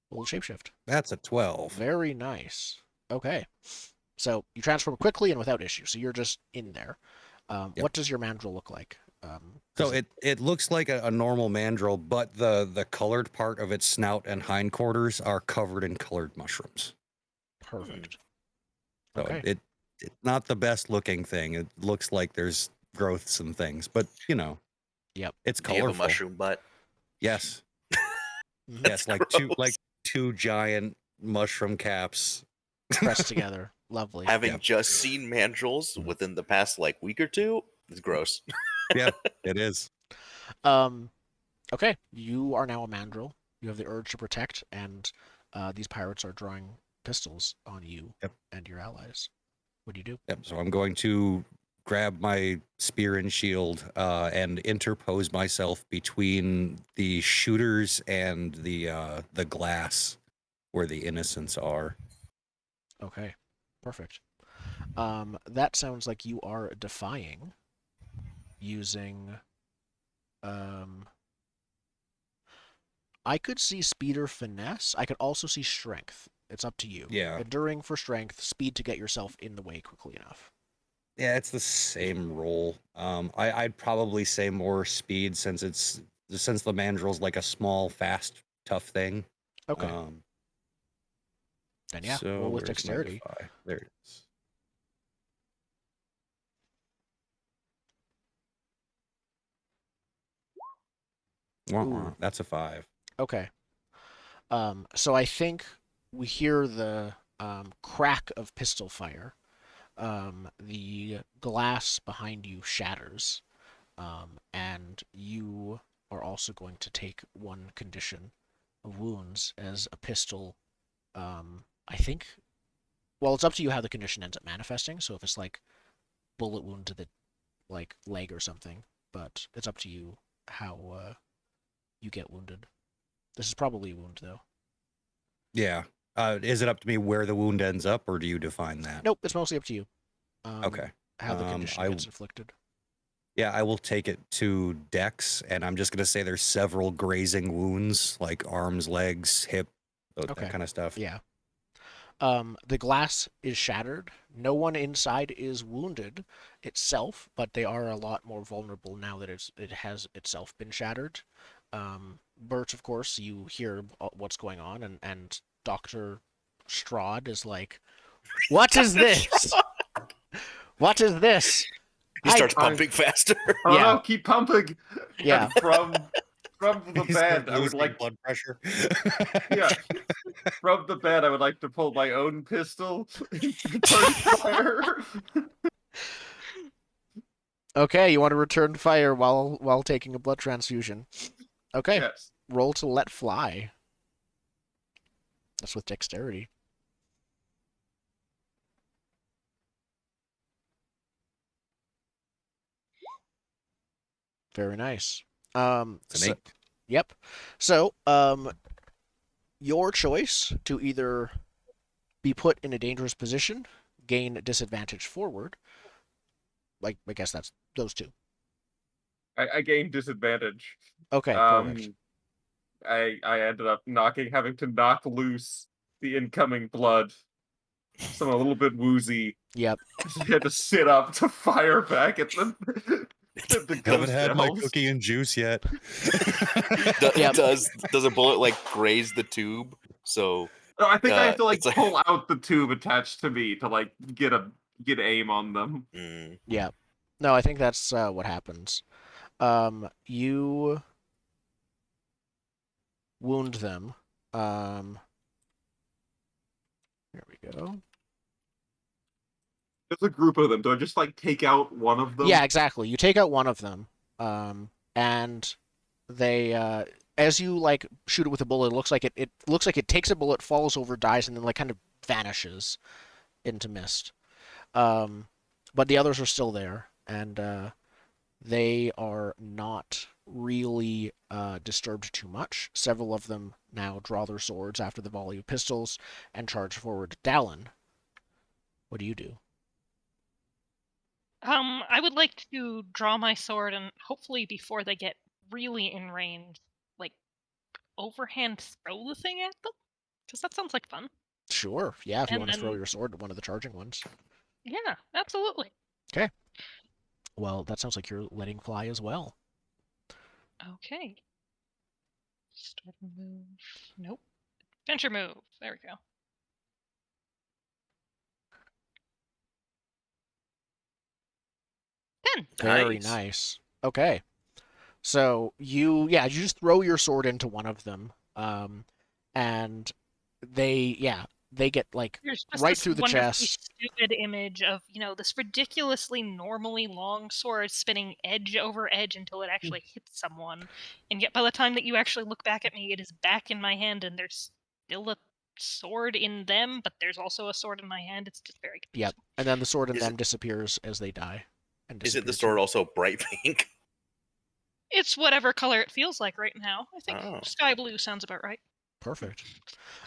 Roll shapeshift. That's a 12. Very nice. Okay. So you transform quickly and without issue. So you're just in there. Yep. What does your mandrill look like? So it looks like a normal mandrill, but the colored part of its snout and hindquarters are covered in colored mushrooms. Perfect. So Okay. it's not the best looking thing. It looks like there's growths and things, but Yep. it's Do you have colorful. a mushroom butt? Yes. Mhm. Yes, gross. like two giant mushroom caps Pressed together. Lovely. Having Yep. just seen mandrills within the past week or two, it's gross. Yeah, it is. Okay. You are now a mandrill. You have the urge to protect, and these pirates are drawing pistols on you Yep. and your allies. What do you do? Yep. So I'm going to grab my spear and shield and interpose myself between the shooters and the glass where the innocents are. Okay. Perfect. That sounds like you are defying using. I could see speed or finesse. I could also see strength. It's up to you. Yeah. Enduring for strength, speed to get yourself in the way quickly enough. Yeah, it's the same roll. I'd probably say more speed since the mandrill's like a small, fast, tough thing. Okay. Then yeah, So roll with where's my dexterity. defy? There it is. Ooh. That's a 5. Okay. So I think we hear the crack of pistol fire. The glass behind you shatters, and you are also going to take one condition of wounds as a pistol. I think. Well, it's up to you how the condition ends up manifesting. So if it's bullet wound to the leg or something, but it's up to you how you get wounded. This is probably a wound though. Yeah. Is it up to me where the wound ends up, or do you define that? Nope, it's mostly up to you. Okay. How the condition gets inflicted. Yeah, I will take it to Dex, and I'm just gonna say there's several grazing wounds, like arms, legs, hip, that kind of stuff. Yeah. The glass is shattered. No one inside is wounded itself, but they are a lot more vulnerable now that it has itself been shattered. Bert, of course, you hear what's going on, and Dr. Strahd is like, "What is this? What is this?" He starts pumping faster. Oh Yeah. no, keep pumping. Yeah. And from the He bed, starts I would losing like blood pressure. yeah. From the bed, I would like to pull my own pistol into the target fire. Okay, you want to return fire while taking a blood transfusion. Okay, Yes. roll to let fly. That's with dexterity. Very nice. It's an 8. Yep. So, your choice to either be put in a dangerous position, gain disadvantage forward. Like, I guess that's those two. I gained disadvantage. Okay, perfect. Um, I ended up having to knock loose the incoming blood. So I'm a little bit woozy. Yep. I had to sit up to fire back at the Haven't ghost had my elves. cookie and juice yet. Yep. Does a bullet like graze the tube? So No, I think I have to like it's like pull out the tube attached to me to like get aim on them. Yep. No, I think that's what happens. You wound them. Here we go. There's a group of them. Do I just like take out one of them? Yeah, exactly. You take out one of them, and they, as you like shoot it with a bullet, it looks like it takes a bullet, falls over, dies, and then like kind of vanishes into mist. But the others are still there, and they are not really disturbed too much. Several of them now draw their swords after the volley of pistols and charge forward. Dallen, what do you do? I would like to draw my sword and hopefully before they get really in range, like overhand throw the thing at them, because that sounds like fun. Sure, yeah, if you And want to throw then, your sword at one of the charging ones. yeah, absolutely. Okay. Well, that sounds like you're letting fly as well. Okay. Start move. Nope. Venture move. There we go. Very Nice. nice. Okay. So you just throw your sword into one of them, and they get like There's just right this through the wonderfully chest. stupid image of, this ridiculously normally long sword spinning edge over edge until it actually hits someone. And yet by the time that you actually look back at me, it is back in my hand and there's still a sword in them, but there's also a sword in my hand. It's just very Yep. confusing. And then the sword in Is them it disappears as they die, and is it the disappear sword too. also bright pink? It's whatever color it feels like right now. I think Oh. sky blue sounds about right. Perfect.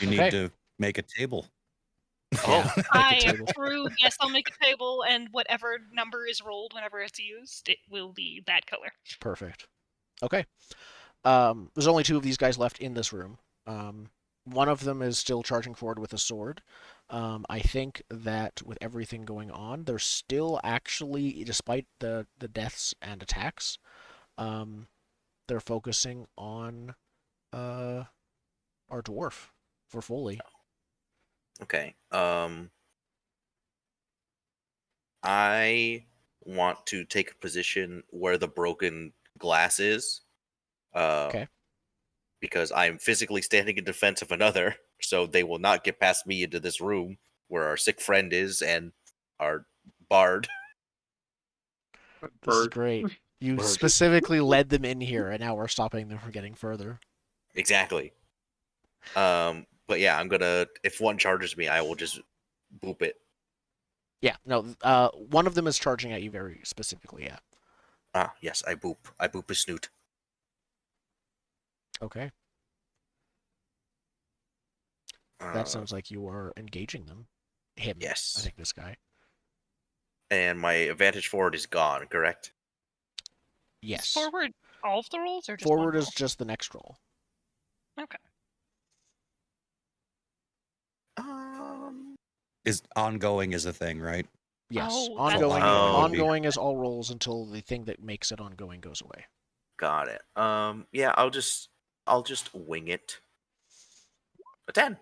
You Okay. need to make a table. Yeah. Oh, Make a I table. approve. Yes, I'll make a table, and whatever number is rolled whenever it's used, it will be that color. Perfect. Okay. There's only two of these guys left in this room. One of them is still charging forward with a sword. I think that with everything going on, they're still actually, despite the deaths and attacks, they're focusing on our dwarf for Foley. okay. I want to take a position where the broken glass is. Okay. Because I'm physically standing in defense of another, so they will not get past me into this room where our sick friend is and our bard. This is Bird. great. You Bird. specifically led them in here, and now we're stopping them from getting further. Exactly. But yeah, I'm gonna. If one charges me, I will just boop it. Yeah, no, one of them is charging at you very specifically, yeah. Ah, yes, I boop. I boop his snoot. Okay. That sounds like you are engaging them. Him. I Yes. think this guy. And my advantage forward is gone. Correct. Yes. Is forward all of the rolls or just Forward one roll? is just the next roll. Okay. Is ongoing is a thing, right? Yes. Oh, Ongoing. that's right. Ongoing is all rolls until the thing that makes it ongoing goes away. Got it. Yeah, I'll just wing it. A 10.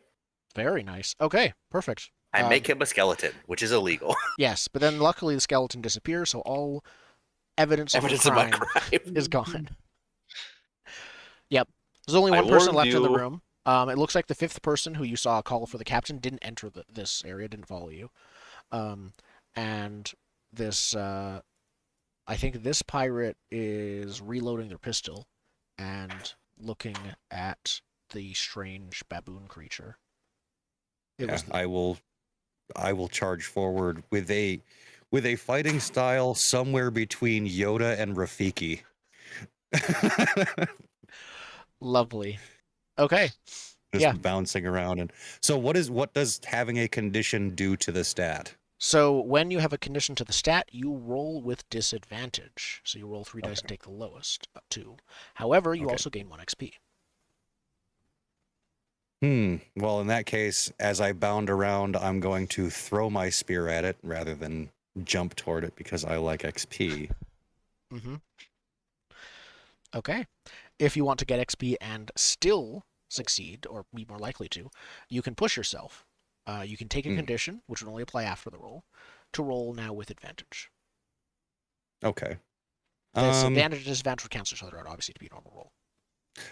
Very nice. Okay, perfect. I make him a skeleton, which is illegal. Yes, but then luckily the skeleton disappears, so all evidence of Evidence the of my crime crime. is gone. Yep. There's only I one person warned left in the you. room. It looks like the fifth person who you saw call for the captain didn't enter this area, didn't follow you. And this I think this pirate is reloading their pistol and looking at the strange baboon creature. I will charge forward with a fighting style somewhere between Yoda and Rafiki. Lovely. Okay. Just Yeah. bouncing around. And so what does having a condition do to the stat? So when you have a condition to the stat, you roll with disadvantage. So you roll 3 dice and take the lowest, 2. However, you also gain 1 XP. Well, in that case, as I bound around, I'm going to throw my spear at it rather than jump toward it because I like XP. Mm-hmm. Okay. If you want to get XP and still succeed, or be more likely to, you can push yourself. You can take a condition, which would only apply after the roll, to roll now with advantage. Okay. This advantage and disadvantage cancel each other out, obviously, to be a normal roll.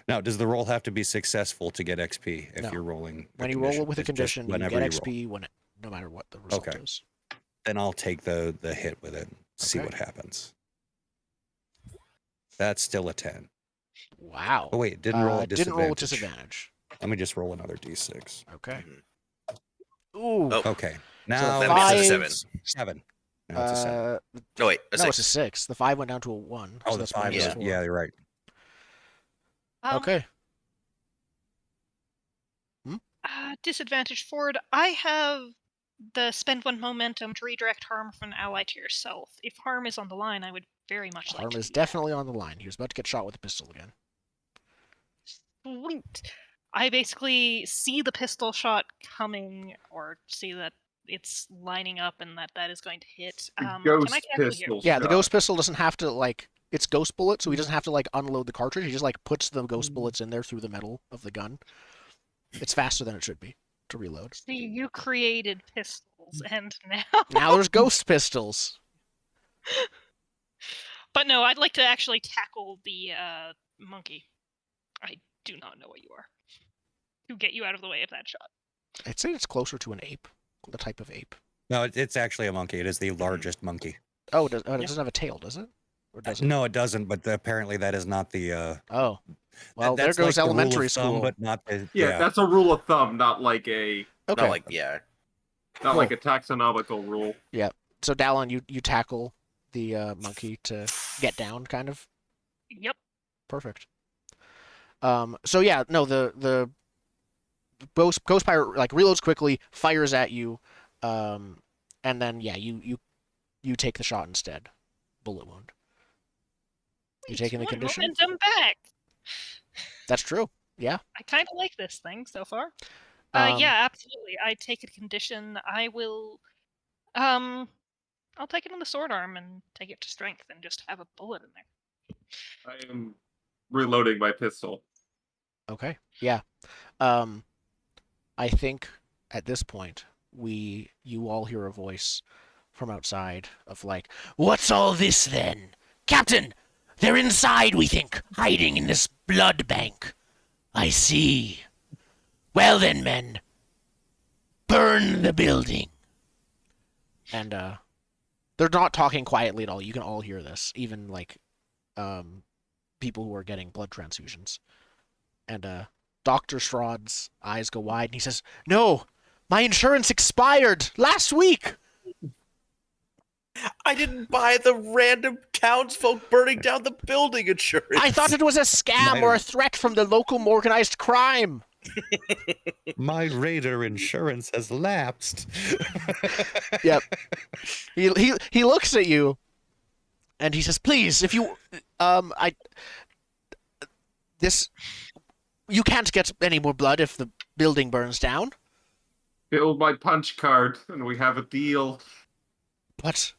Now, does the roll have to be successful to get XP if No. you're rolling? When you roll with a condition, you get you roll. XP no matter what the result is. Then I'll take the hit with it, see what happens. That's still a 10. Wow. Oh, wait, it didn't roll a disadvantage. Didn't roll with disadvantage. Let me just roll another d6. Okay. Ooh. Oh. Okay. Now that makes it five- 7. 7. Now it's a 7. No, wait, a No, 6. it's a 6. The 5 went down to a 1. Oh, so the that's 5 minus is, 4. yeah, you're right. Okay. Disadvantage forward. I have the spend 1 momentum to redirect harm from an ally to yourself. If harm is on the line, I would very much like Harm to is do definitely on the line. He was about to get shot with a pistol again. that. Sweet. I basically see the pistol shot coming, or see that it's lining up and that is going to hit. Ghost can I tackle here? pistol Yeah, the shot. ghost pistol doesn't have to, it's ghost bullet, so he doesn't have to, unload the cartridge. He just, puts the ghost bullets in there through the metal of the gun. It's faster than it should be to reload. See, you created pistols, and now... Now there's ghost pistols. But no, I'd like to actually tackle the monkey. I do not know what you are. To get you out of the way of that shot. I'd say it's closer to an ape, the type of ape. No, it's actually a monkey. It is the largest monkey. Oh, it doesn't have a tail, does it? Or does it? No, it doesn't, but apparently that is not the... Oh. Well, there that's goes like the rule of elementary thumb, school. but not the... Yeah, that's a rule of thumb, not like a Okay. Not like, yeah. not like a taxonomical rule. So, Dallen, you tackle the monkey to get down, kind of? Yep. Perfect. So yeah, no, the ghost pirate reloads quickly, fires at you, and then you take the shot instead. Bullet wound. You taking the One condition? momentum back. That's true. Yeah. I kind of like this thing so far. Um, Yeah, absolutely. I take a condition. I will. I'll take it on the sword arm and take it to strength and just have a bullet in there. I am reloading my pistol. Okay. Yeah. I think at this point you all hear a voice from outside of "What's all this then? Captain, they're inside, we think, hiding in this blood bank. I see. Well then, men, burn the building." And they're not talking quietly at all. You can all hear this, even people who are getting blood transfusions. And Dr. Strahd's eyes go wide, and he says, "No, my insurance expired last week." I didn't buy the random townsfolk burning down the building insurance. I thought it was a scam or a threat from the local organized crime. My raider insurance has lapsed. Yep. He looks at you, and he says, "Please, if you, you can't get any more blood if the building burns down." Build my punch card, and we have a deal. But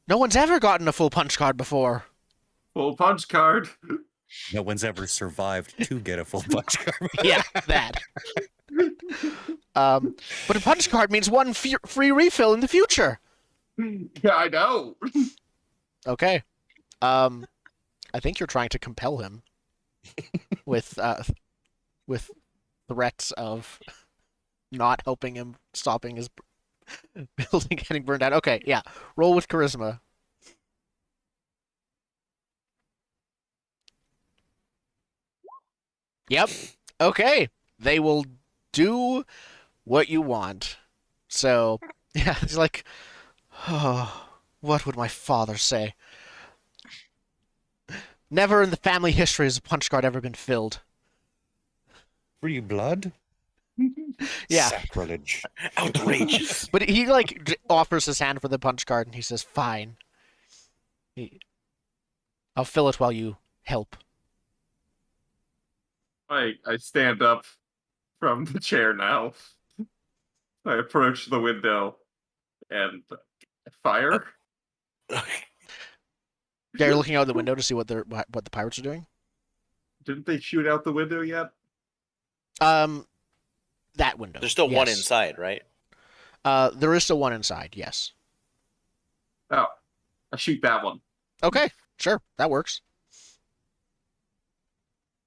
no one's ever gotten a full punch card before. Full punch card. No one's ever survived to get a full punch card. Yeah, that. But a punch card means one free refill in the future. Yeah, I know. Okay. I think you're trying to compel him with threats of not helping him, stopping his building getting burned down. Okay, yeah. Roll with charisma. Yep. Okay. They will do what you want. So, yeah, it's like, oh, what would my father say? Never in the family history has a punch card ever been filled. Free blood? Yeah. Sacrilege. Outrageous. But he, like, offers his hand for the punch card, and he says, fine. I'll fill it while you help. I stand up from the chair now. I approach the window and fire. Yeah, you're looking out the window to see what the pirates are doing? Didn't they shoot out the window yet? That window. There's still one yes. inside, right? There is still one inside, yes. Oh, I shoot that one. Okay, sure, that works.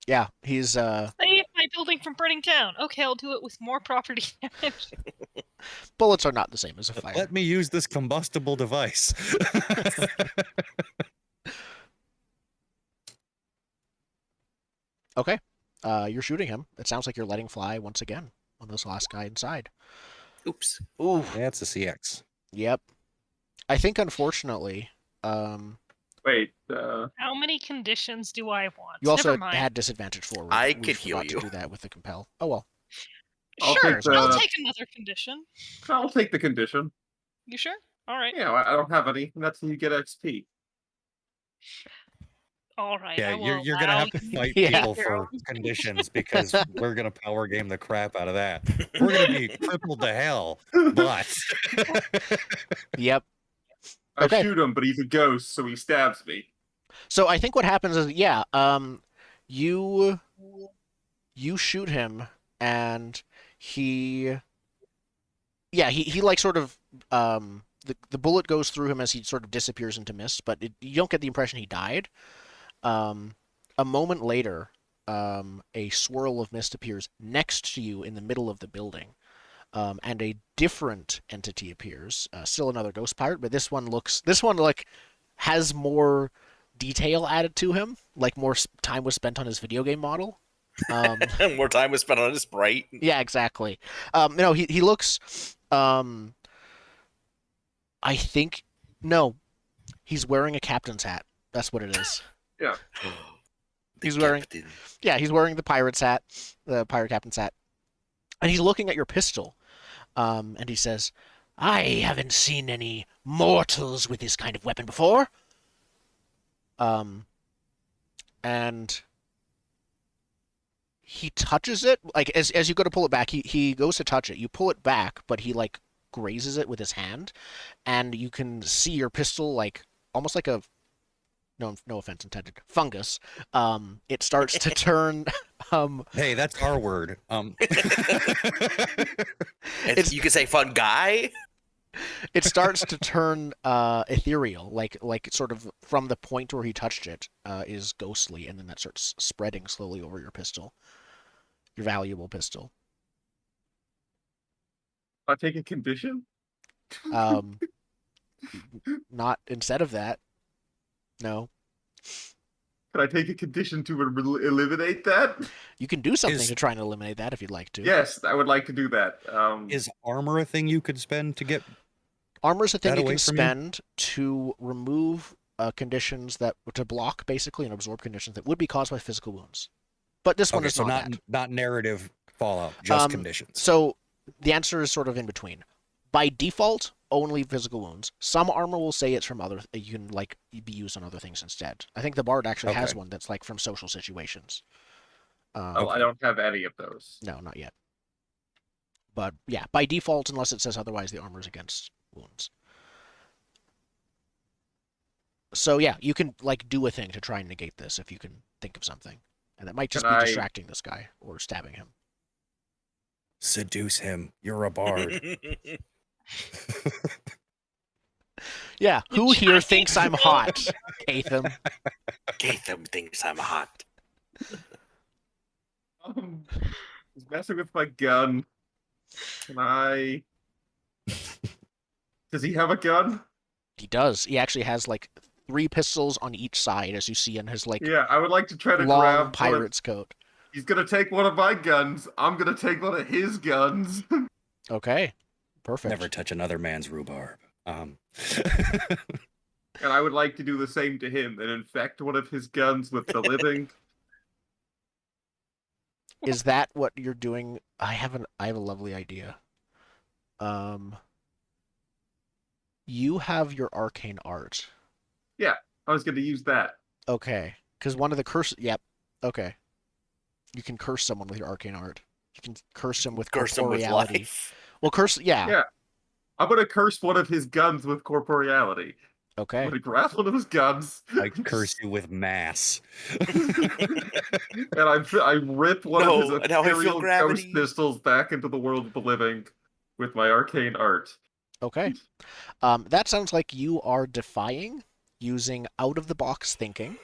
Yeah, he's Save my building from burning down. Okay, I'll do it with more property damage. bullets are not the same as a fire. Let me use this combustible device. Okay, you're shooting him. It sounds like you're letting fly once again on this last guy inside. Oops. Ooh, Yeah, it's a CX. yep. I think unfortunately, Wait, How many conditions do I want? you also Never mind. had disadvantage forward. I We could heal forgot you. to do that with the compel. Oh well. I'll Sure, take the- I'll take another condition. I'll take the condition. You sure? All right. Yeah, I don't have any. And that's when you get XP. All right. Yeah, I you're will gonna allow have to you fight Yeah. people for conditions because we're gonna power game the crap out of that. We're gonna be crippled to hell, but Yep. I Okay. shoot him, but he's a ghost, so he stabs me. So I think what happens is, yeah, you shoot him, and he like sort of the bullet goes through him as he sort of disappears into mist, but you don't get the impression he died. A moment later, a swirl of mist appears next to you in the middle of the building, and a different entity appears. Still another ghost pirate, but this one like has more detail added to him, like more time was spent on his video game model. More time was spent on his sprite. Yeah, exactly. No, he looks. I think no, he's wearing a captain's hat. That's what it is. Yeah. He's wearing. Yeah, he's wearing the pirate's hat, the pirate captain's hat, and he's looking at your pistol. And he says, "I haven't seen any mortals with this kind of weapon before." And he touches it, like as you go to pull it back, he goes to touch it. You pull it back, but he like grazes it with his hand, and you can see your pistol like almost like a no offense intended fungus. It starts to turn. hey, that's our word. You could say fun guy. It starts to turn ethereal, like sort of from the point where he touched it is ghostly, and then that starts spreading slowly over your pistol, your valuable pistol. I take a condition? Not instead of that. No, Can I take a condition to eliminate that? you can do something Is- to try and eliminate that if you'd like to. Yes, I would like to do that. Is armor a thing you could spend to get? Armor is a thing that you away can from you? spend to remove conditions to block basically and absorb conditions that would be caused by physical wounds. But this one Okay, is so not that. not narrative fallout, just Um, conditions. So the answer is sort of in between. By default, only physical wounds. Some armor will say it's from other. You can like be used on other things instead. I think the bard actually has Okay. one that's like from social situations. Oh, I don't have any of those. No, not yet. But yeah, by default, unless it says otherwise, the armor is against wounds. So yeah, you can like do a thing to try and negate this if you can think of something, and that might just Can be I- distracting this guy or stabbing him. Seduce him. You're a bard. Yeah, who here thinks I'm hot, Atham? Gatham thinks I'm hot. He's messing with my gun. Can I? Does he have a gun? He does. He actually has like 3 pistols on each side, as you see in his like Yeah, I would like to try to long grab one of, pirate's coat. He's gonna take one of my guns. I'm gonna take one of his guns. Okay. Perfect. Never touch another man's rhubarb. And I would like to do the same to him and infect one of his guns with the living. Is that what you're doing? I have a lovely idea. You have your arcane art. Yeah, I was gonna use that. Okay. Because one of the curses. Yep. Okay. You can curse someone with your arcane art. You can curse him with Curse him with corporeality. life. Well, curse. Yeah. Yeah. I'm gonna curse one of his guns with corporeality. I'm Okay. gonna grab one of his guns. I curse you with mass. And I rip one of his No, now I feel Imperial gravity. Ghost pistols back into the world of the living with my arcane art. Okay. That sounds like you are defying using out of the box thinking.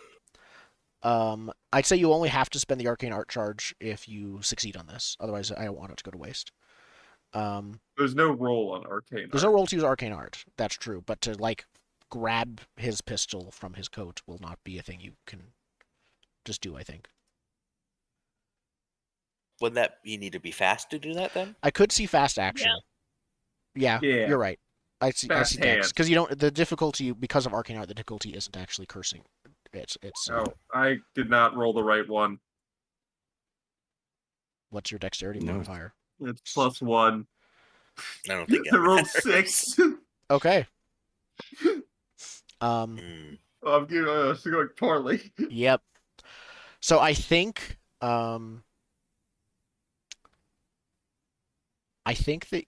I'd say you only have to spend the arcane art charge if you succeed on this. Otherwise, I don't want it to go to waste. There's no roll on arcane There's art. no roll to use arcane art. That's true. But to like grab his pistol from his coat will not be a thing you can just do, I think. Wouldn't that you need to be fast to do that then? I could see fast action. Yeah, Yeah. you're right. I see Fast dex hand. because you don't the difficulty because of arcane art. The difficulty isn't actually cursing. It's Oh, I did not roll the right one. what's your dexterity No. modifier? It's +1. I don't think it I rolled matters. 6. Okay. Hmm. I'm going poorly. Yep. So I think that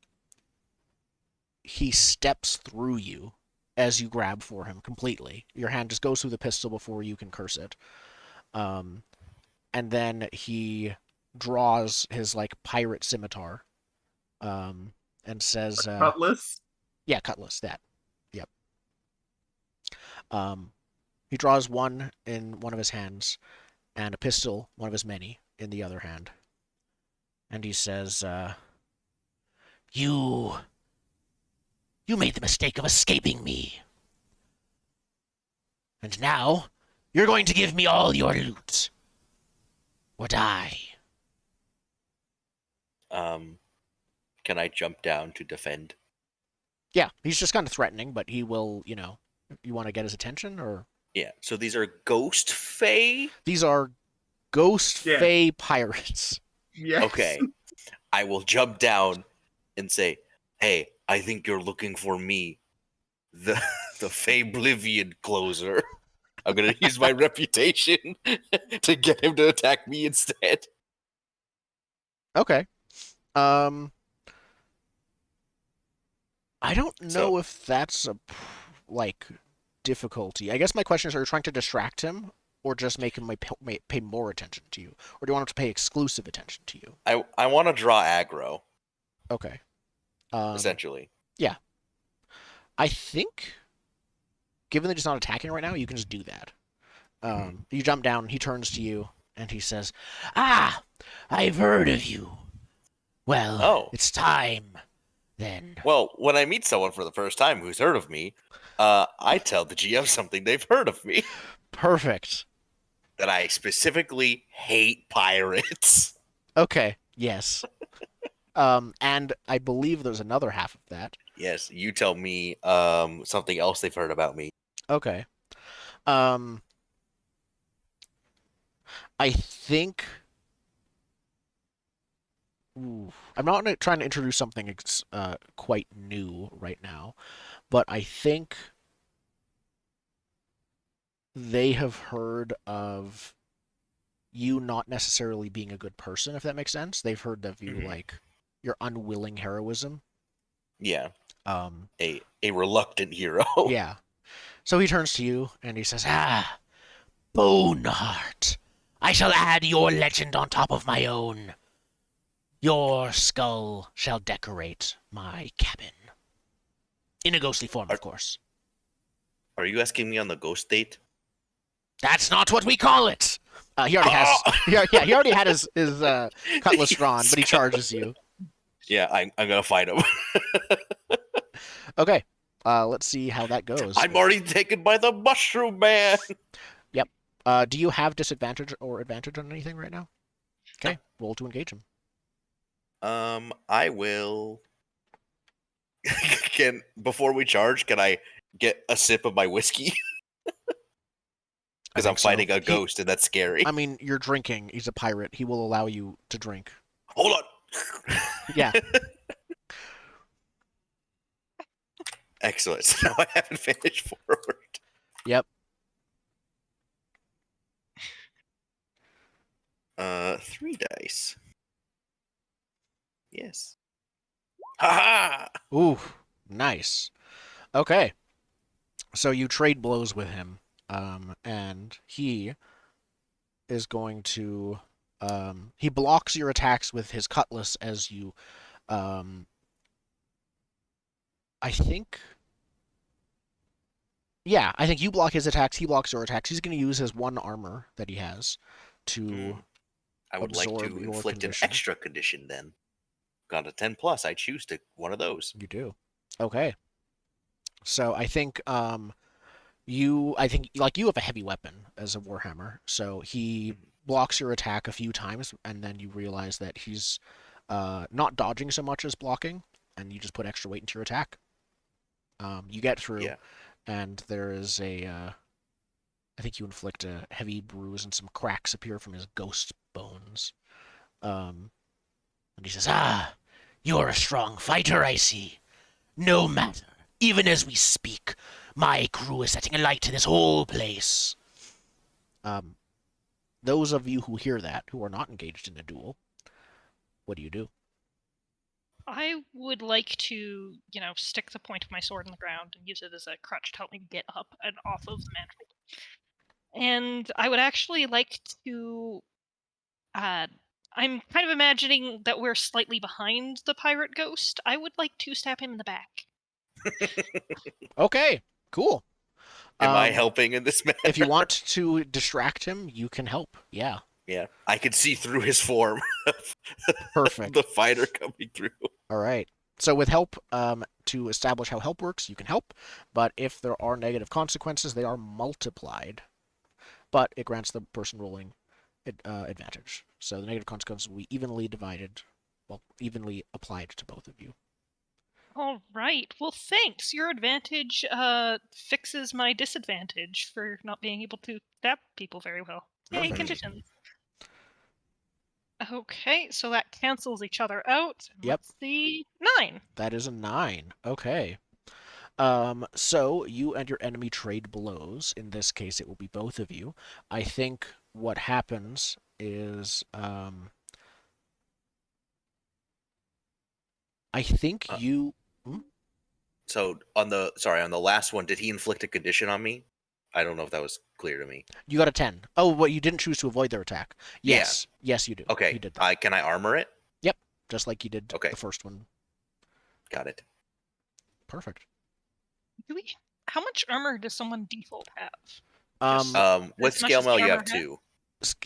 he steps through you as you grab for him completely. Your hand just goes through the pistol before you can curse it. And then he draws his like pirate scimitar and says Cutlass? yeah, cutlass, that. Yep. He draws one in one of his hands and a pistol, one of his many, in the other hand. And he says, You made the mistake of escaping me. And now, you're going to give me all your loot. Or die. Can I jump down to defend? Yeah, he's just kind of threatening, but he will, you want to get his attention, or? Yeah. So these are ghost fae? These are ghost Yeah. fae pirates. Yes. Okay. I will jump down and say, "Hey, I think you're looking for me, the Fablivian closer. I'm gonna use my reputation to get him to attack me instead." Okay. I don't know So- if that's a difficulty. I guess my question is: are you trying to distract him, or just make him pay more attention to you, or do you want him to pay exclusive attention to you? I want to draw aggro, Okay. essentially. I think, given that he's not attacking right now, you can just do that. You jump down. He turns to you and he says, "Ah, I've heard of you. Well, Oh. it's time then." Well, when I meet someone for the first time who's heard of me, I tell the GM something they've heard of me. Perfect. That I specifically hate pirates. Okay. Yes. And I believe there's another half of that. Yes, you tell me something else they've heard about me. Okay. I think. Ooh, I'm not trying to introduce something quite new right now, but I think they have heard of you not necessarily being a good person, if that makes sense. They've heard of you like your unwilling heroism. Yeah, Um, a reluctant hero. yeah. So he turns to you and he says, "Ah, Boneheart, I shall add your legend on top of my own. Your skull shall decorate my cabin. In a ghostly form, of course." Are you asking me on the ghost date? That's not what we call it. He already has. He already had his cutlass drawn, but he charges you. Yeah, I'm gonna fight him. Okay. Let's see how that goes. I'm already taken by the mushroom man. Yep. Do you have disadvantage or advantage on anything right now? roll to engage him. I will. Before we charge, can I get a sip of my whiskey? Because I'm think so. fighting a ghost, and that's scary. I mean, you're drinking. He's a pirate. He will allow you to drink. Hold on. Yeah. Excellent. So now I have advantage forward. Yep. 3 dice. Yes. Ha ha! Ooh, nice. Okay. So you trade blows with him, and he is going to. He blocks your attacks with his cutlass as you. I think. Yeah, I think you block his attacks. He blocks your attacks. He's going to use his 1 armor that he has to I would like absorb to your inflict condition. an extra condition then. Got a 10 plus. I choose to one of those. You do. Okay. So I think you have a heavy weapon as a warhammer. So he blocks your attack a few times, and then you realize that he's not dodging so much as blocking, and you just put extra weight into your attack. You get through, Yeah. and there is I think you inflict a heavy bruise, and some cracks appear from his ghost bones. And he says, "Ah, you're a strong fighter, I see. No matter. Even as we speak, my crew is setting a light to this whole place." Those of you who hear that, who are not engaged in a duel, what do you do? I would like to, stick the point of my sword in the ground and use it as a crutch to help me get up and off of the mantle. And I would actually like to. I'm kind of imagining that we're slightly behind the pirate ghost. I would like to stab him in the back. Okay, cool. Am I helping in this matter? If you want to distract him, you can help. Yeah. Yeah. I can see through his form. Perfect. The fighter coming through. All right. So with help, to establish how help works, you can help, but if there are negative consequences, they are multiplied. But it grants the person rolling advantage. So the negative consequences will be evenly applied to both of you. All right. Well, thanks. Your advantage fixes my disadvantage for not being able to stab people very well. Yay, Perfect. conditions. Okay, so that cancels each other out. Yep. Let's see. 9. That is a 9. Okay. So you and your enemy trade blows. In this case, it will be both of you. I think what happens is, I think you. So on the last one, did he inflict a condition on me? I don't know if that was clear to me. You got a 10. Oh, well, you didn't choose to avoid their attack. Yes. Yeah. Yes, you do. Okay. You did that. Can I armor it? Yep. Just like you did Okay. the first one. Got it. Perfect. How much armor does someone default have? With as much scale as mail, the you armor have has? 2.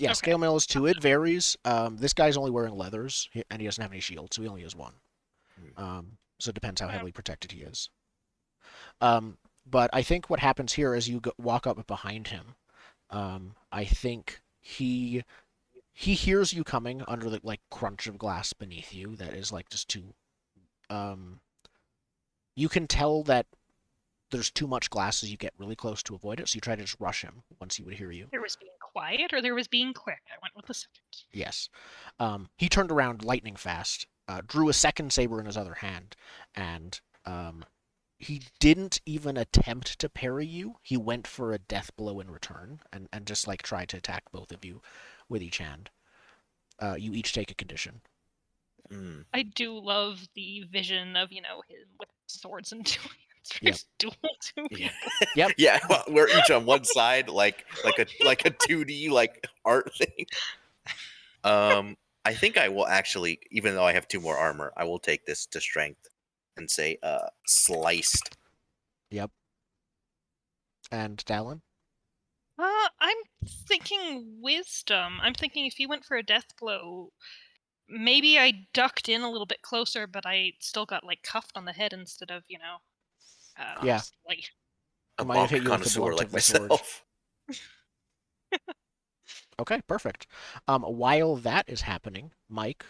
Yeah, Okay. scale mail is 2. It varies. This guy's only wearing leathers, and he doesn't have any shield, so he only has 1. So it depends how Yeah. heavily protected he is. But I think what happens here is you walk up behind him. I think he hears you coming under the crunch of glass beneath you. That is just too. You can tell that there's too much glass as you get really close to avoid it. So you try to just rush him once he would hear you. There was being quiet or there was being quick. I went with the second. Yes. He turned around lightning fast, drew a second saber in his other hand, and he didn't even attempt to parry you. He went for a death blow in return, and just tried to attack both of you with each hand. You each take a condition. I do love the vision of him with swords and two hands. Yep. Duel two Yeah. people. Yep. Yeah, well, we're each on one side, like a 2D art thing. I think I will actually, even though I have 2 more armor, I will take this to strength and say sliced. Yep. And Dallen? I'm thinking wisdom. I'm thinking if he went for a death blow, maybe I ducked in a little bit closer, but I still got cuffed on the head instead of Yeah. slight. A Might have hit bonk you with the connoisseur blunt like of the sword. myself. Okay, perfect. While that is happening, Mike,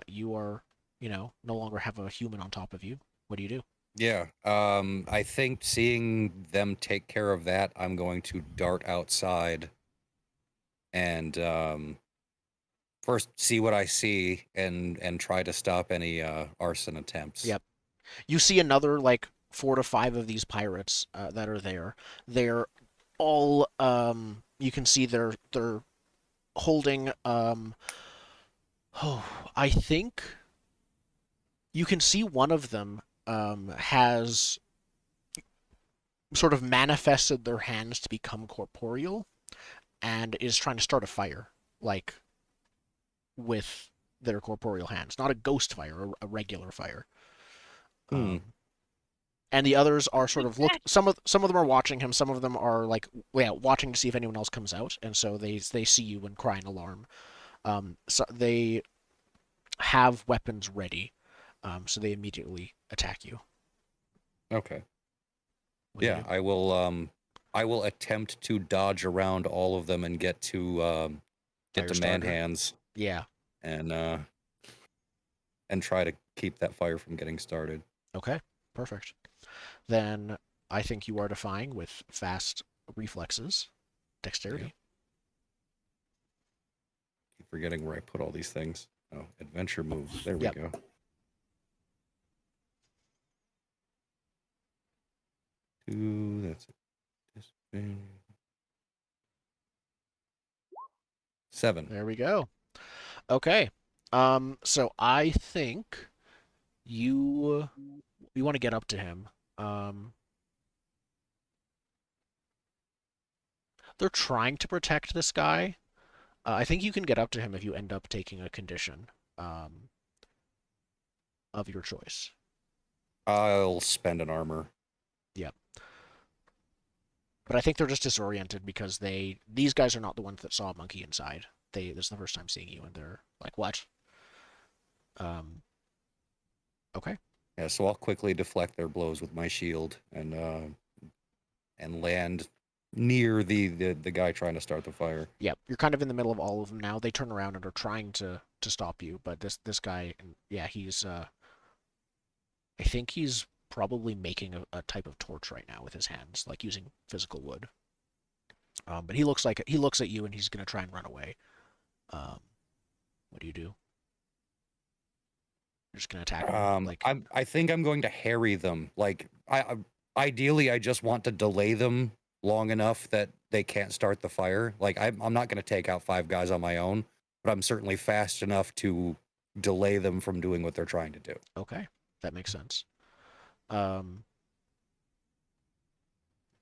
you are, no longer have a human on top of you. What do you do? Yeah. I think seeing them take care of that, I'm going to dart outside and first see what I see and try to stop any arson attempts. Yep. You see another like 4 to 5 of these pirates that are there. They're all you can see they're holding oh, I think you can see one of them has sort of manifested their hands to become corporeal and is trying to start a fire like with their corporeal hands, not a ghost fire, a regular fire. Hmm. And the others are sort of look. Exactly. Some of them are watching him. Some of them are like, yeah, watching to see if anyone else comes out, and so they see you and cry an alarm. So they have weapons ready, so they immediately attack you. Okay. What do you Yeah, do? I will attempt to dodge around all of them and get Fire to man starter. hands Yeah. and try to keep that fire from getting started. Okay. Perfect. Then I think you are defying with fast reflexes, Yeah. dexterity. Keep forgetting where I put all these things. Oh, adventure moves. There we Yep. go. Two. That's it. 7. There we go. Okay. So I think you want to get up to him. Um, they're trying to protect this guy. I think you can get up to him if you end up taking a condition um, of your choice. I'll spend an armor. Yep. But I think they're just disoriented because these guys are not the ones that saw a monkey inside. This is the first time seeing you, and they're like, "What?" Um, okay. Yeah, so I'll quickly deflect their blows with my shield and land near the guy trying to start the fire. Yep. You're kind of in the middle of all of them now. They turn around and are trying to stop you, but this guy, yeah, he's I think he's probably making a type of torch right now with his hands, like using physical wood. But he looks at you and he's gonna try and run away. Um, what do you do? You're just gonna attack him, like I think I'm going to harry them. Like ideally I just want to delay them long enough that they can't start the fire. Like I'm not going to take out 5 guys on my own, but I'm certainly fast enough to delay them from doing what they're trying to do. okay, that makes sense. Um,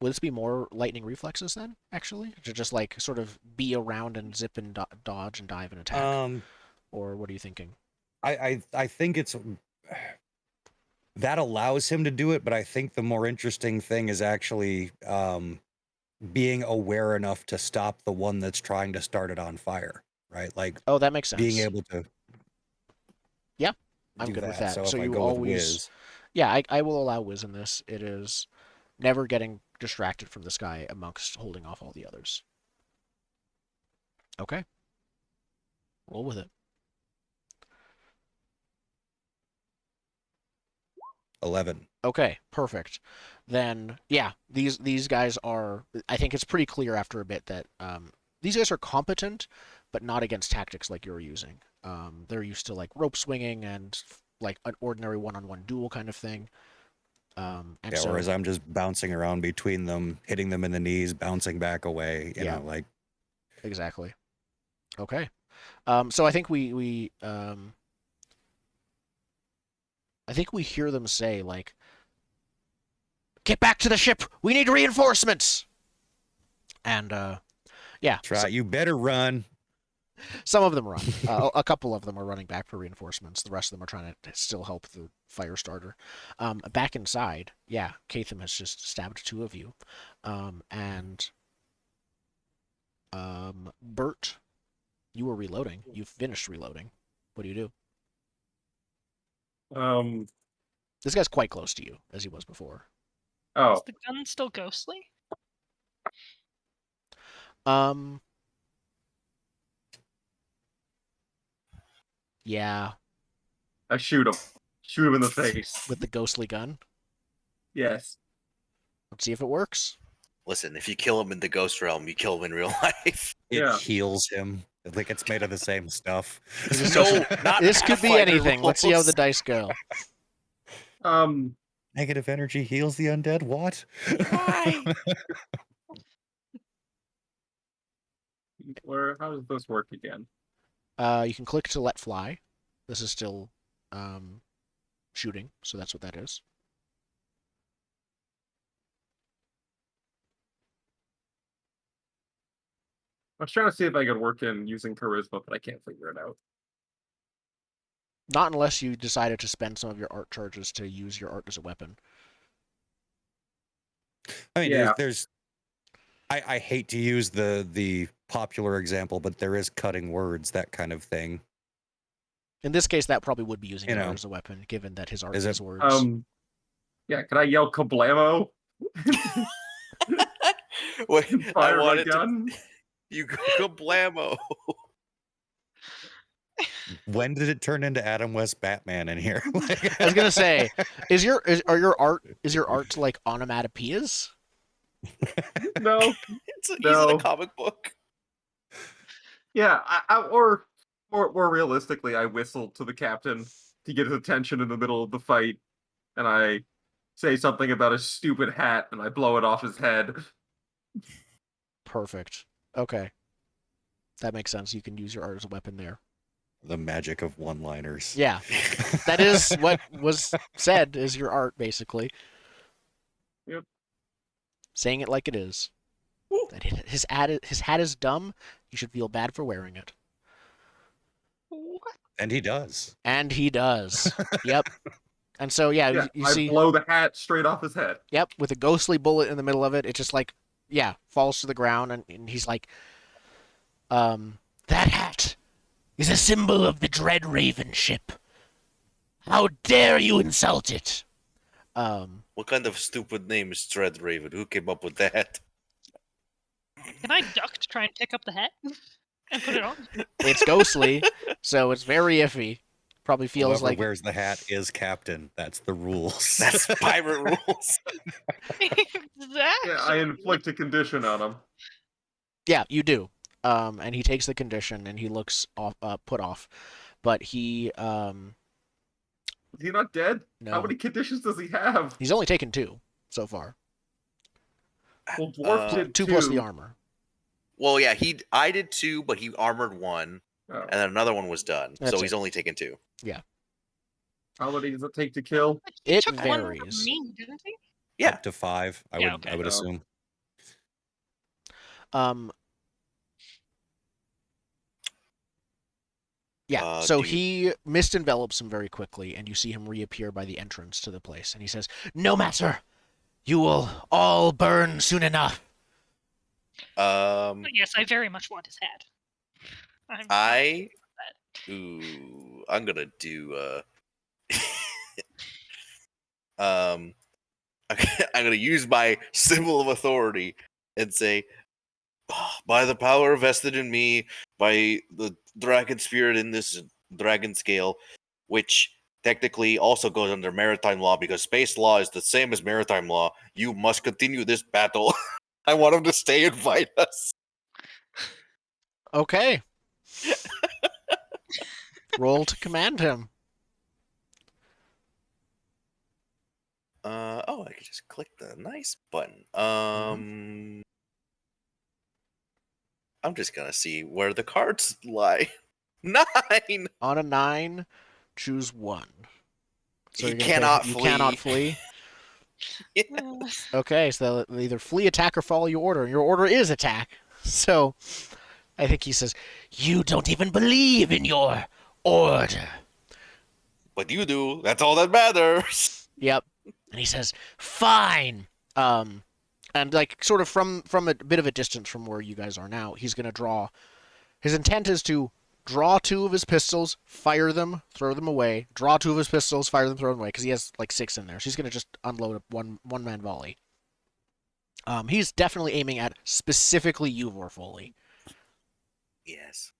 would this be more lightning reflexes then? Actually, to just like sort of be around and zip and dodge and dive and attack, Um, or what are you thinking? I think it's that allows him to do it, but I think the more interesting thing is actually being aware enough to stop the one that's trying to start it on fire, right? Like Oh, that makes being sense. able to Yeah, I'm do good with that. that. So So if I you go with always, whiz, yeah, I will allow whiz in this. It is never getting distracted from this guy amongst holding off all the others. Okay, roll with it. 11. Okay, perfect. Then yeah, these guys are. I think it's pretty clear after a bit that these guys are competent, but not against tactics like you're using. They're used to like rope swinging and like an ordinary one-on-one duel kind of thing. And Yeah, whereas so I'm just bouncing around between them, hitting them in the knees, bouncing back away, yeah, like exactly. Okay. So I think we hear them say like, "Get back to the ship. We need reinforcements." And yeah, so, you better run. some of them run. A couple of them are running back for reinforcements. The rest of them are trying to still help the fire starter. Back inside, yeah, Catham has just stabbed 2 of you. And Bert, you were reloading. You've finished reloading. What do you do? Um. This guy's quite close to you, as he was before. Is Oh. the gun still ghostly? Um, Yeah, I shoot him. Shoot him in the face. with the ghostly gun. Yes. Let's see if it works. Listen, if you kill him in the ghost realm, you kill him in real life. It Yeah. heals him. Like it's made of the same stuff. No, not This could be Pathfinder anything. Let's see how the rules. dice go. Negative energy heals the undead. What? Why? How does this work again? You can click to let fly. This is still shooting, so that's what that is. I was trying to see if I could work in using charisma, but I can't figure it out. Not unless you decided to spend some of your art charges to use your art as a weapon. I mean, Yeah. I hate to use the popular example, but there is cutting words, that kind of thing. In this case, that probably would be using You your know. art as a weapon, given that his art Is is it- words. Yeah, can I yell kablamo? Wait, I Fire my wanted to. gun? You go kablamo. When did it turn into Adam West Batman in here? Like- I was gonna say, is your art like onomatopoeias? No. He's in No. a comic book. Yeah, or more realistically, I whistle to the captain to get his attention in the middle of the fight, and I say something about his stupid hat, and I blow it off his head. Perfect. Okay. That makes sense. You can use your art as a weapon there. The magic of one-liners. Yeah. That is what was said is your art, basically. Yep. Saying it like it is. Woo. That his hat is dumb. You should feel bad for wearing it. What? And he does. And he does. Yep. And so, yeah, Yeah, you I see, blow the hat straight off his head. yep, with a ghostly bullet in the middle of it, it just like, yeah, falls to the ground, and he's like, that hat is a symbol of the Dread Raven ship. How dare you insult it? What kind of stupid name is Dread Raven? Who came up with that? Can I duck to try and pick up the hat and put it on? It's ghostly, so it's very iffy. Probably feels Whoever like wears the hat is captain. That's the rules. That's pirate rules. Yeah, I inflict a condition on him. yeah, you do. And he takes the condition and he looks off, put off, but he Is he not dead? no, How many conditions does he have? he's only taken 2 so far. Well, Dwarf did 2 plus the armor. Well, yeah, I did 2, but he armored 1, Oh. and then another one was done. That's so it. he's only taken 2. How many does it take to kill? He It took one from varies. me, didn't he? Yeah. Up to 5, I Yeah, would okay. would Oh. assume. Yeah, so do you- he mist envelops him very quickly, and you see him reappear by the entrance to the place, and he says, "No matter, you will all burn soon enough." Um, But yes, I very much want his hat. I'm gonna do um I'm gonna use my symbol of authority and say, by the power vested in me by the dragon spirit in this dragon scale, which technically also goes under maritime law because space law is the same as maritime law, you must continue this battle. I want him to stay and fight us. Okay. Roll to command him. I could just click the nice button. I'm just gonna see where the cards lie. 9. On a 9, choose 1. So He you're gonna cannot you flee. cannot flee. Uh, Okay, so they'll either flee, attack, or follow your order. And your order is attack. So I think he says, "You don't even believe in your order." But you do. That's all that matters. Yep. And he says, "Fine." And like sort of from a bit of a distance from where you guys are now, he's gonna draw. His intent is to draw 2 of his pistols, fire them, throw them away. Draw 2 of his pistols, fire them, throw them away, because he has like 6 in there. So he's gonna just unload a one-man volley. He's definitely aiming at specifically you, Vorfoli. Yes.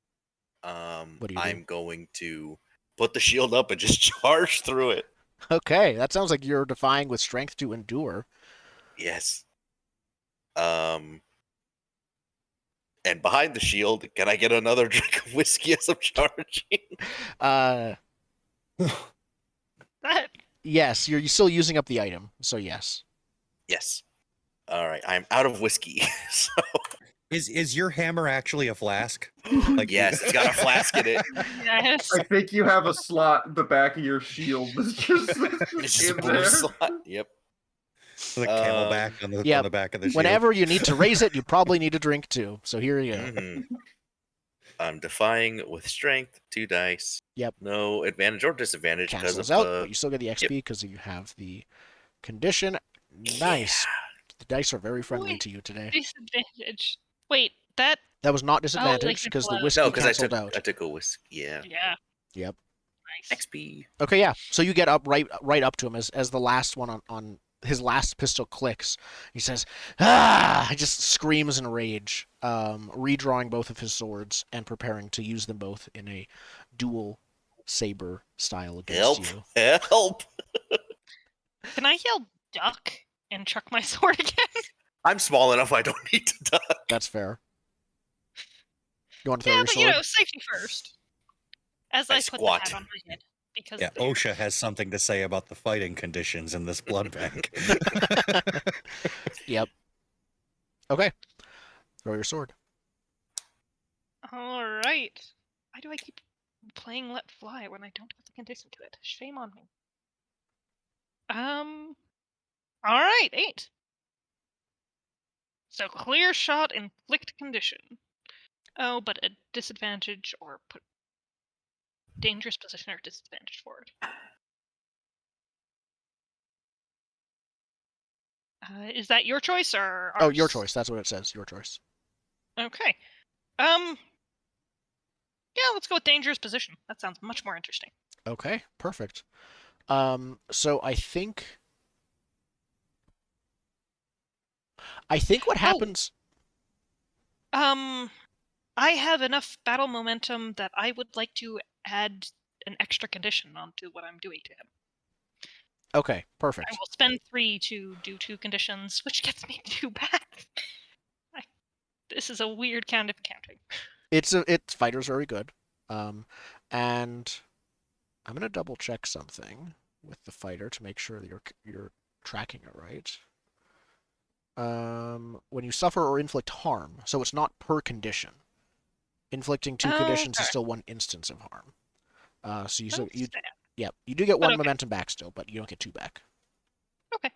What do you do? I'm going to put the shield up and just charge through it. Okay, that sounds like you're defying with strength to endure. Yes. And behind the shield, can I get another drink of whiskey as I'm charging? Uh, That yes, you're still using up the item, so yes. Yes. All right, I'm out of whiskey. So Is your hammer actually a flask? Like yes, it's got a flask in it. yes. I think you have a slot in the back of your shield that's just, It's just a in blue there. slot. Yep. the camelback on Yep. the back of the shield. Whenever you need to raise it, you probably need a drink too. So here you go. Mhm. I'm defying with strength, 2 dice. Yep. No advantage or disadvantage because Cancels of out, the. but you still get the XP because you have the condition. Nice. The dice are very friendly Wait. to you today. Disadvantage. Wait, that. That was not they disadvantage because the cancel out. whiskey No, because canceled out. I took a whiskey. Yeah. Yeah. Yep. Nice. XP. Okay, yeah. So you get up right up to him as the last one on his last pistol clicks. He says, "Ah!" He just screams in rage, redrawing both of his swords and preparing to use them both in a dual saber style against Help! you. Help! Can I yell duck and chuck my sword again? I'm small enough. I don't need to duck. That's fair. You want to throw Yeah, your but sword? safety first. As I I put squat. the hat on my head. Because Yeah, OSHA has something to say about the fighting conditions in this blood bank. Yep. Okay. Throw your sword. Alright. Why do I keep playing Let Fly when I don't have the condition to it? Shame on me. Alright, 8. So clear shot, inflict condition. Oh, but a disadvantage or put dangerous position or disadvantage forward. Is that your choice or ours? Oh, your choice. That's what it says. Your choice. Okay. Yeah, let's go with dangerous position. That sounds much more interesting. Okay, perfect. So I think what happens. I have enough battle momentum that I would like to add an extra condition onto what I'm doing to him. Okay, I perfect. will spend 3 to do 2 conditions, which gets me 2 back. This is a weird kind of counting. It's fighter's very good. And I'm gonna double check something with the fighter to make sure that you're tracking it right. When you suffer or inflict harm, so it's not per condition. Inflicting 2 conditions is still 1 instance of harm. So you you do get 1 momentum back still, but you don't get 2 back. Okay.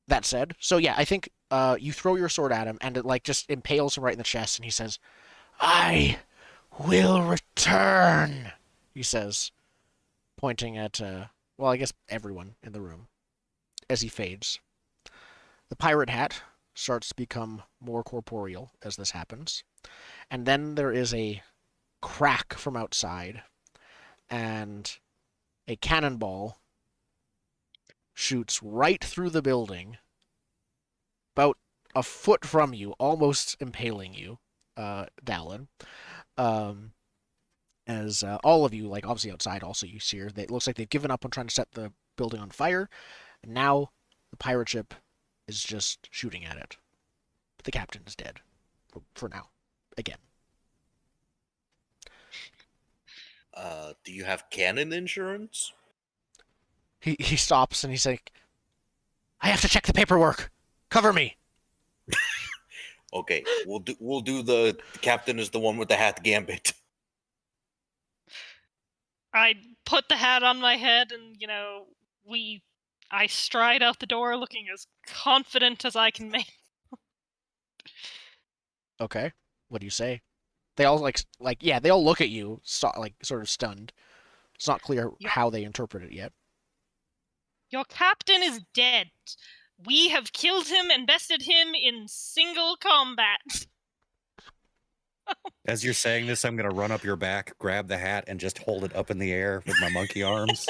That said, so yeah, I think you throw your sword at him and it like just impales him right in the chest, and he says, "I will return," he says, pointing at well, I guess everyone in the room as he fades. The pirate hat starts to become more corporeal as this happens, and then there is a crack from outside, and a cannonball shoots right through the building, about a foot from you, almost impaling you, Dallen. As all of you, like obviously outside, also you see her. It looks like they've given up on trying to set the building on fire, and now the pirate ship is just shooting at it. But the captain is dead, for now, again. Do you have cannon insurance? He stops and he's like, "I have to check the paperwork. Cover me." Okay, we'll do the captain is the one with the hat gambit. I put the hat on my head and, I stride out the door looking as confident as I can make. Okay, what do you say? They all they all look at you, sort of stunned. It's not clear how they interpret it yet. Your captain is dead. We have killed him and bested him in single combat. As you're saying this, I'm going to run up your back, grab the hat, and just hold it up in the air with my monkey arms.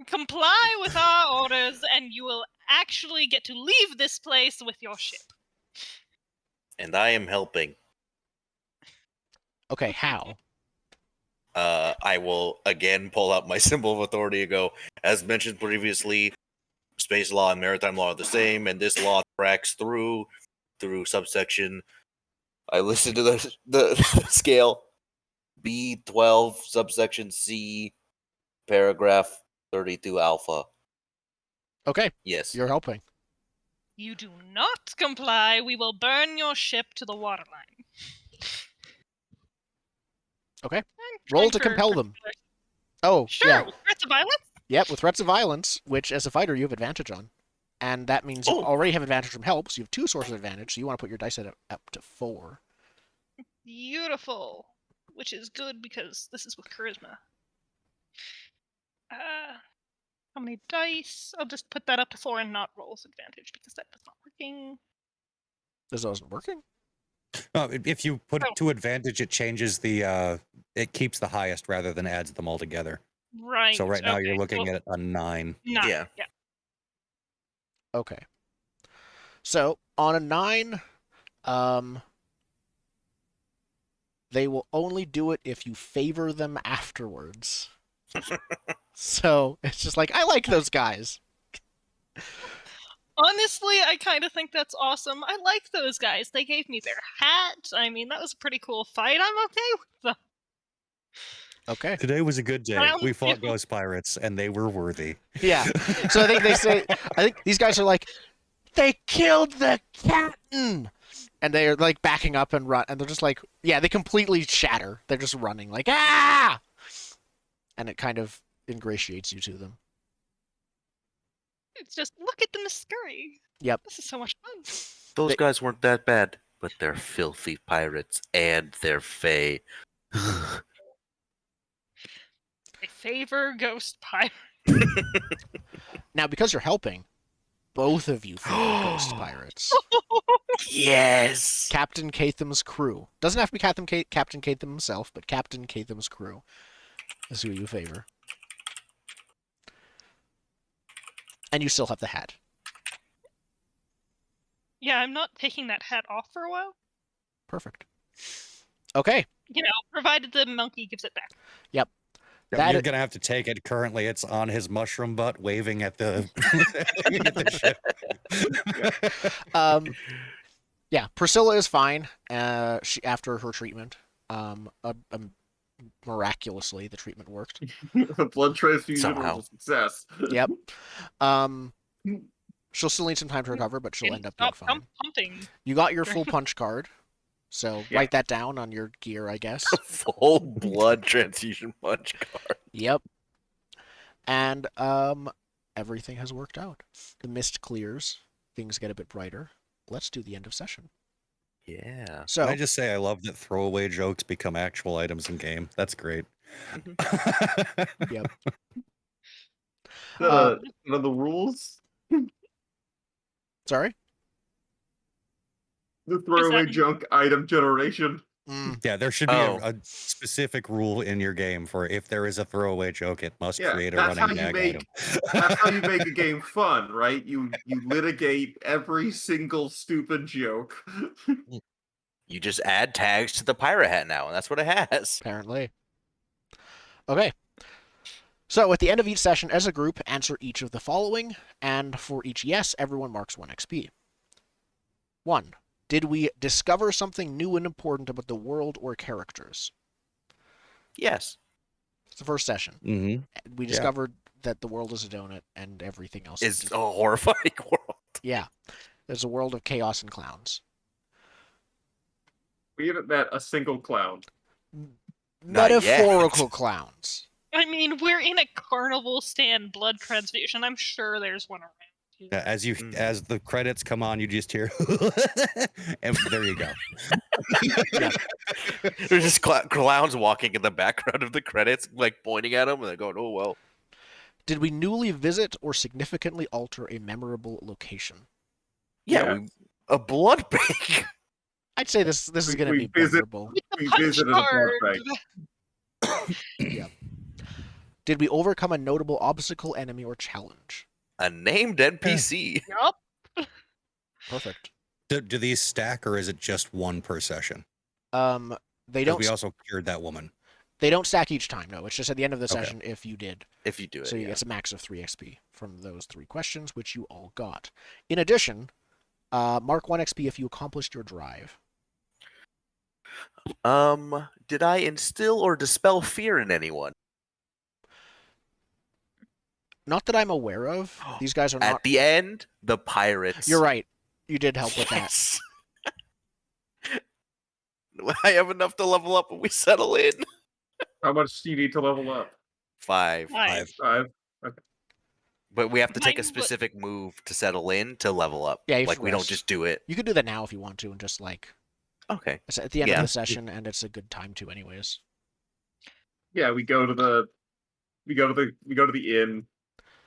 Comply with our orders, and you will actually get to leave this place with your ship. And I am helping. Okay, how? I will again pull out my symbol of authority and go, as mentioned previously, space law and maritime law are the same, and this law tracks through subsection. I listen to the scale B12 subsection C paragraph 32 alpha. Okay, Yes. you're helping. You do not comply, we will burn your ship to the waterline. Okay. I'm Roll trying to for compel them. particular- Oh, Sure, yeah. with threats of violence? Yep, with threats of violence, which as a fighter you have advantage on. And that means you Oh. already have advantage from help, so you have 2 sources of advantage, so you want to put your dice at up to 4. Beautiful. Which is good because this is with charisma. How many dice? I'll just put that up to 4 and not rolls advantage because that was not working. This wasn't working? Oh, if you put Oh. it to advantage, it changes the it keeps the highest rather than adds them all together. Right. So right now you're okay, looking so at a 9. 9. Yeah. Yeah. Okay. So, on a 9, they will only do it if you favor them afterwards. So, it's just like, I like those guys. Honestly, I kind of think that's awesome. I like those guys. They gave me their hat. I mean, that was a pretty cool fight. I'm okay with them. Okay. Today was a good day. Well, We fought ghost pirates, and they were worthy. Yeah. So I think I think these guys are like, they killed the captain! And they're like backing up and run, and they're just like, yeah, they completely shatter. They're just running, like, ah! And it kind of ingratiates you to them. It's just look at them scurry. Yep. This is so much fun. Those They- guys weren't that bad, but they're filthy pirates and they're fey. I favor ghost pirate. Now, because you're helping, both of you favor ghost pirates. Yes. Captain Catham's crew. Doesn't have to be Captain Catham himself, but Captain Catham's crew is who you favor. And you still have the hat. Yeah, I'm not taking that hat off for a while. Perfect. Okay. You know, provided the monkey gives it back. Yep. Yeah, That you're i- gonna have to take it. Currently, it's on his mushroom butt, waving at the, at the ship. Yeah, Priscilla is fine. She after her treatment. Miraculously, the treatment worked. The blood transfusion Somehow. was a success. Yep. She'll still need some time to recover, but she'll end up being Stop fine. pumping. You got your full punch card, so Yeah. write that down on your gear, I guess. Full blood transfusion punch card. Yep. And everything has worked out. The mist clears. Things get a bit brighter. Let's do the end of session. Yeah. So I just say I love that throwaway jokes become actual items in game. That's great. Yep. One of the rules? Sorry. The throwaway that- junk item generation. Yeah, there should be Oh. a specific rule in your game for if there is a throwaway joke, it must Yeah, create a that's running how you gag make- item. That's how you make a game fun, right? You litigate every single stupid joke. You just add tags to the pirate hat now, and that's what it has. Apparently. Okay. So at the end of each session, as a group, answer each of the following, and for each yes, everyone marks 1 XP. 1. Did we discover something new and important about the world or characters? Yes. It's the first session. Mm-hmm. We discovered that the world is a donut and everything else It's is a horrifying world. Yeah. There's a world of chaos and clowns. We haven't met a single clown. Not yet. Metaphorical clowns. I mean, we're in a carnival stand blood transfusion. I'm sure there's one around. As as the credits come on, you just hear, and there you go. There's just clowns walking in the background of the credits, like pointing at them, and they're going, "Oh well." Did we newly visit or significantly alter a memorable location? Yeah, a blood bank. I'd say this is going to We be memorable. We Punch visited a blood card. bank. Did we overcome a notable obstacle, enemy, or challenge? A named NPC. Yup. Perfect. Do these stack, or is it just one per session? They Because don't we also cured that woman. they don't stack each time. No, it's just at the end of the Okay. session if you did. If you do it, So yeah. it's a max of 3 XP from those 3 questions, which you all got. In addition, mark 1 XP if you accomplished your drive. Did I instill or dispel fear in anyone? Not that I'm aware of. These guys are not. At the end, the pirates. You're right. You did help with that. Yes. I have enough to level up when we settle in. How much do you need to level up? 5. Five. 5. But we have to take a Mine wa- specific move to settle in to level up. Yeah, you have Like to we don't rest. just do it. You could do that now if you want to, and just like Okay. it's at the end Yeah. of the session, and it's a good time to, anyways. Yeah, we go to the inn.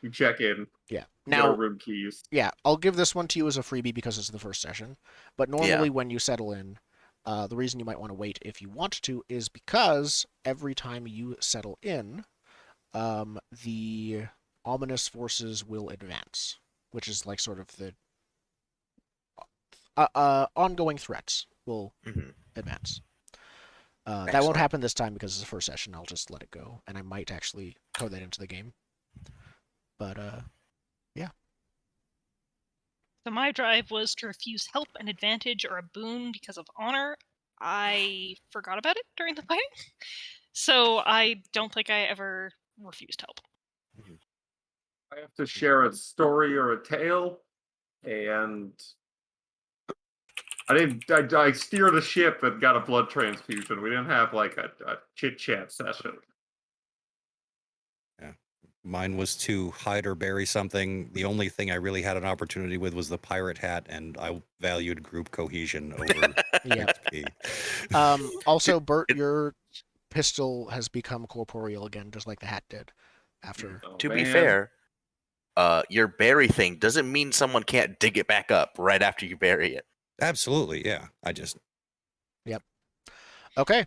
We check in. Yeah. We get our Now, room keys. yeah, I'll give this one to you as a freebie because it's the first session. But normally, when you settle in, the reason you might want to wait if you want to is because every time you settle in, the ominous forces will advance, which is like sort of the ongoing threats will Mhm. advance. That won't Excellent. happen this time because it's the first session. I'll just let it go, and I might actually code that into the game. But So my drive was to refuse help, an advantage, or a boon because of honor. I forgot about it during the fighting, so I don't think I ever refused help. I have to share a story or a tale, and I steered a ship and got a blood transfusion. We didn't have like a chit chat session. Mine was to hide or bury something. The only thing I really had an opportunity with was the pirate hat, and I valued group cohesion over yeah. XP. Also, Bert, your pistol has become corporeal again, just like the hat did. After Oh, To be man. fair, your bury thing doesn't mean someone can't dig it back up right after you bury it. Absolutely, yeah. I just okay,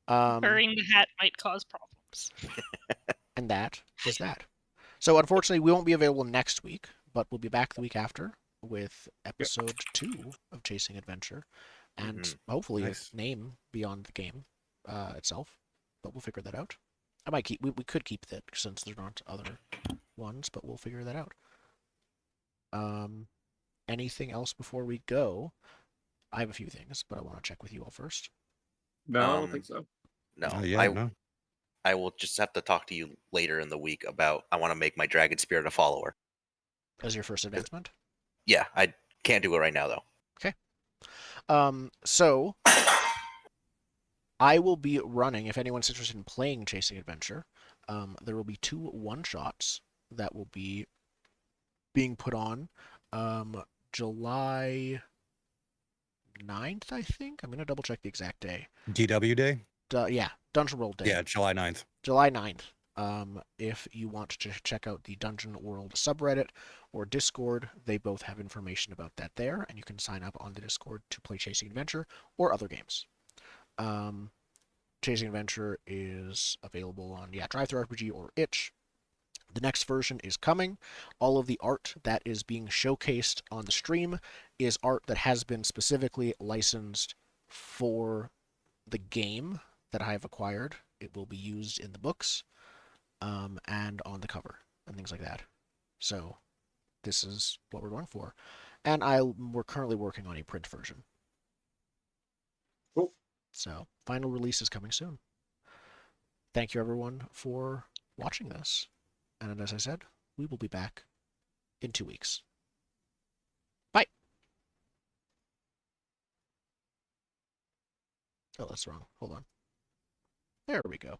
Burying the hat might cause problems. and that is that. So unfortunately, we won't be available next week, but we'll be back the week after with episode 2 of Chasing Adventure, and hopefully Nice. a name beyond the game itself. But we'll figure that out. I might keep. We could keep that since there aren't other ones, but we'll figure that out. Anything else before we go? I have a few things, but I want to check with you all first. No, I don't think so. No, yeah, no. I will just have to talk to you later in the week about I want to make my dragon spirit a follower. As your first advancement? Yeah, I can't do it right now though. So I will be running, if anyone's interested in playing Chasing Adventure, there will be 2 one-shots that will be being put on July 9th, I think. I'm going to double check the exact day. DW Day? Yeah, Dungeon World Day. Yeah, July 9th. July 9th. If you want to check out the Dungeon World subreddit or Discord, they both have information about that there, and you can sign up on the Discord to play Chasing Adventure or other games. Chasing Adventure is available on DriveThruRPG or Itch. The next version is coming. All of the art that is being showcased on the stream is art that has been specifically licensed for the game that I have acquired. It will be used in the books and on the cover and things like that. So this is what we're going for. And we're currently working on a print version. Cool. So final release is coming soon. Thank you everyone for watching this. And as I said, we will be back in 2 weeks. Bye. Oh, that's wrong. Hold on. There we go.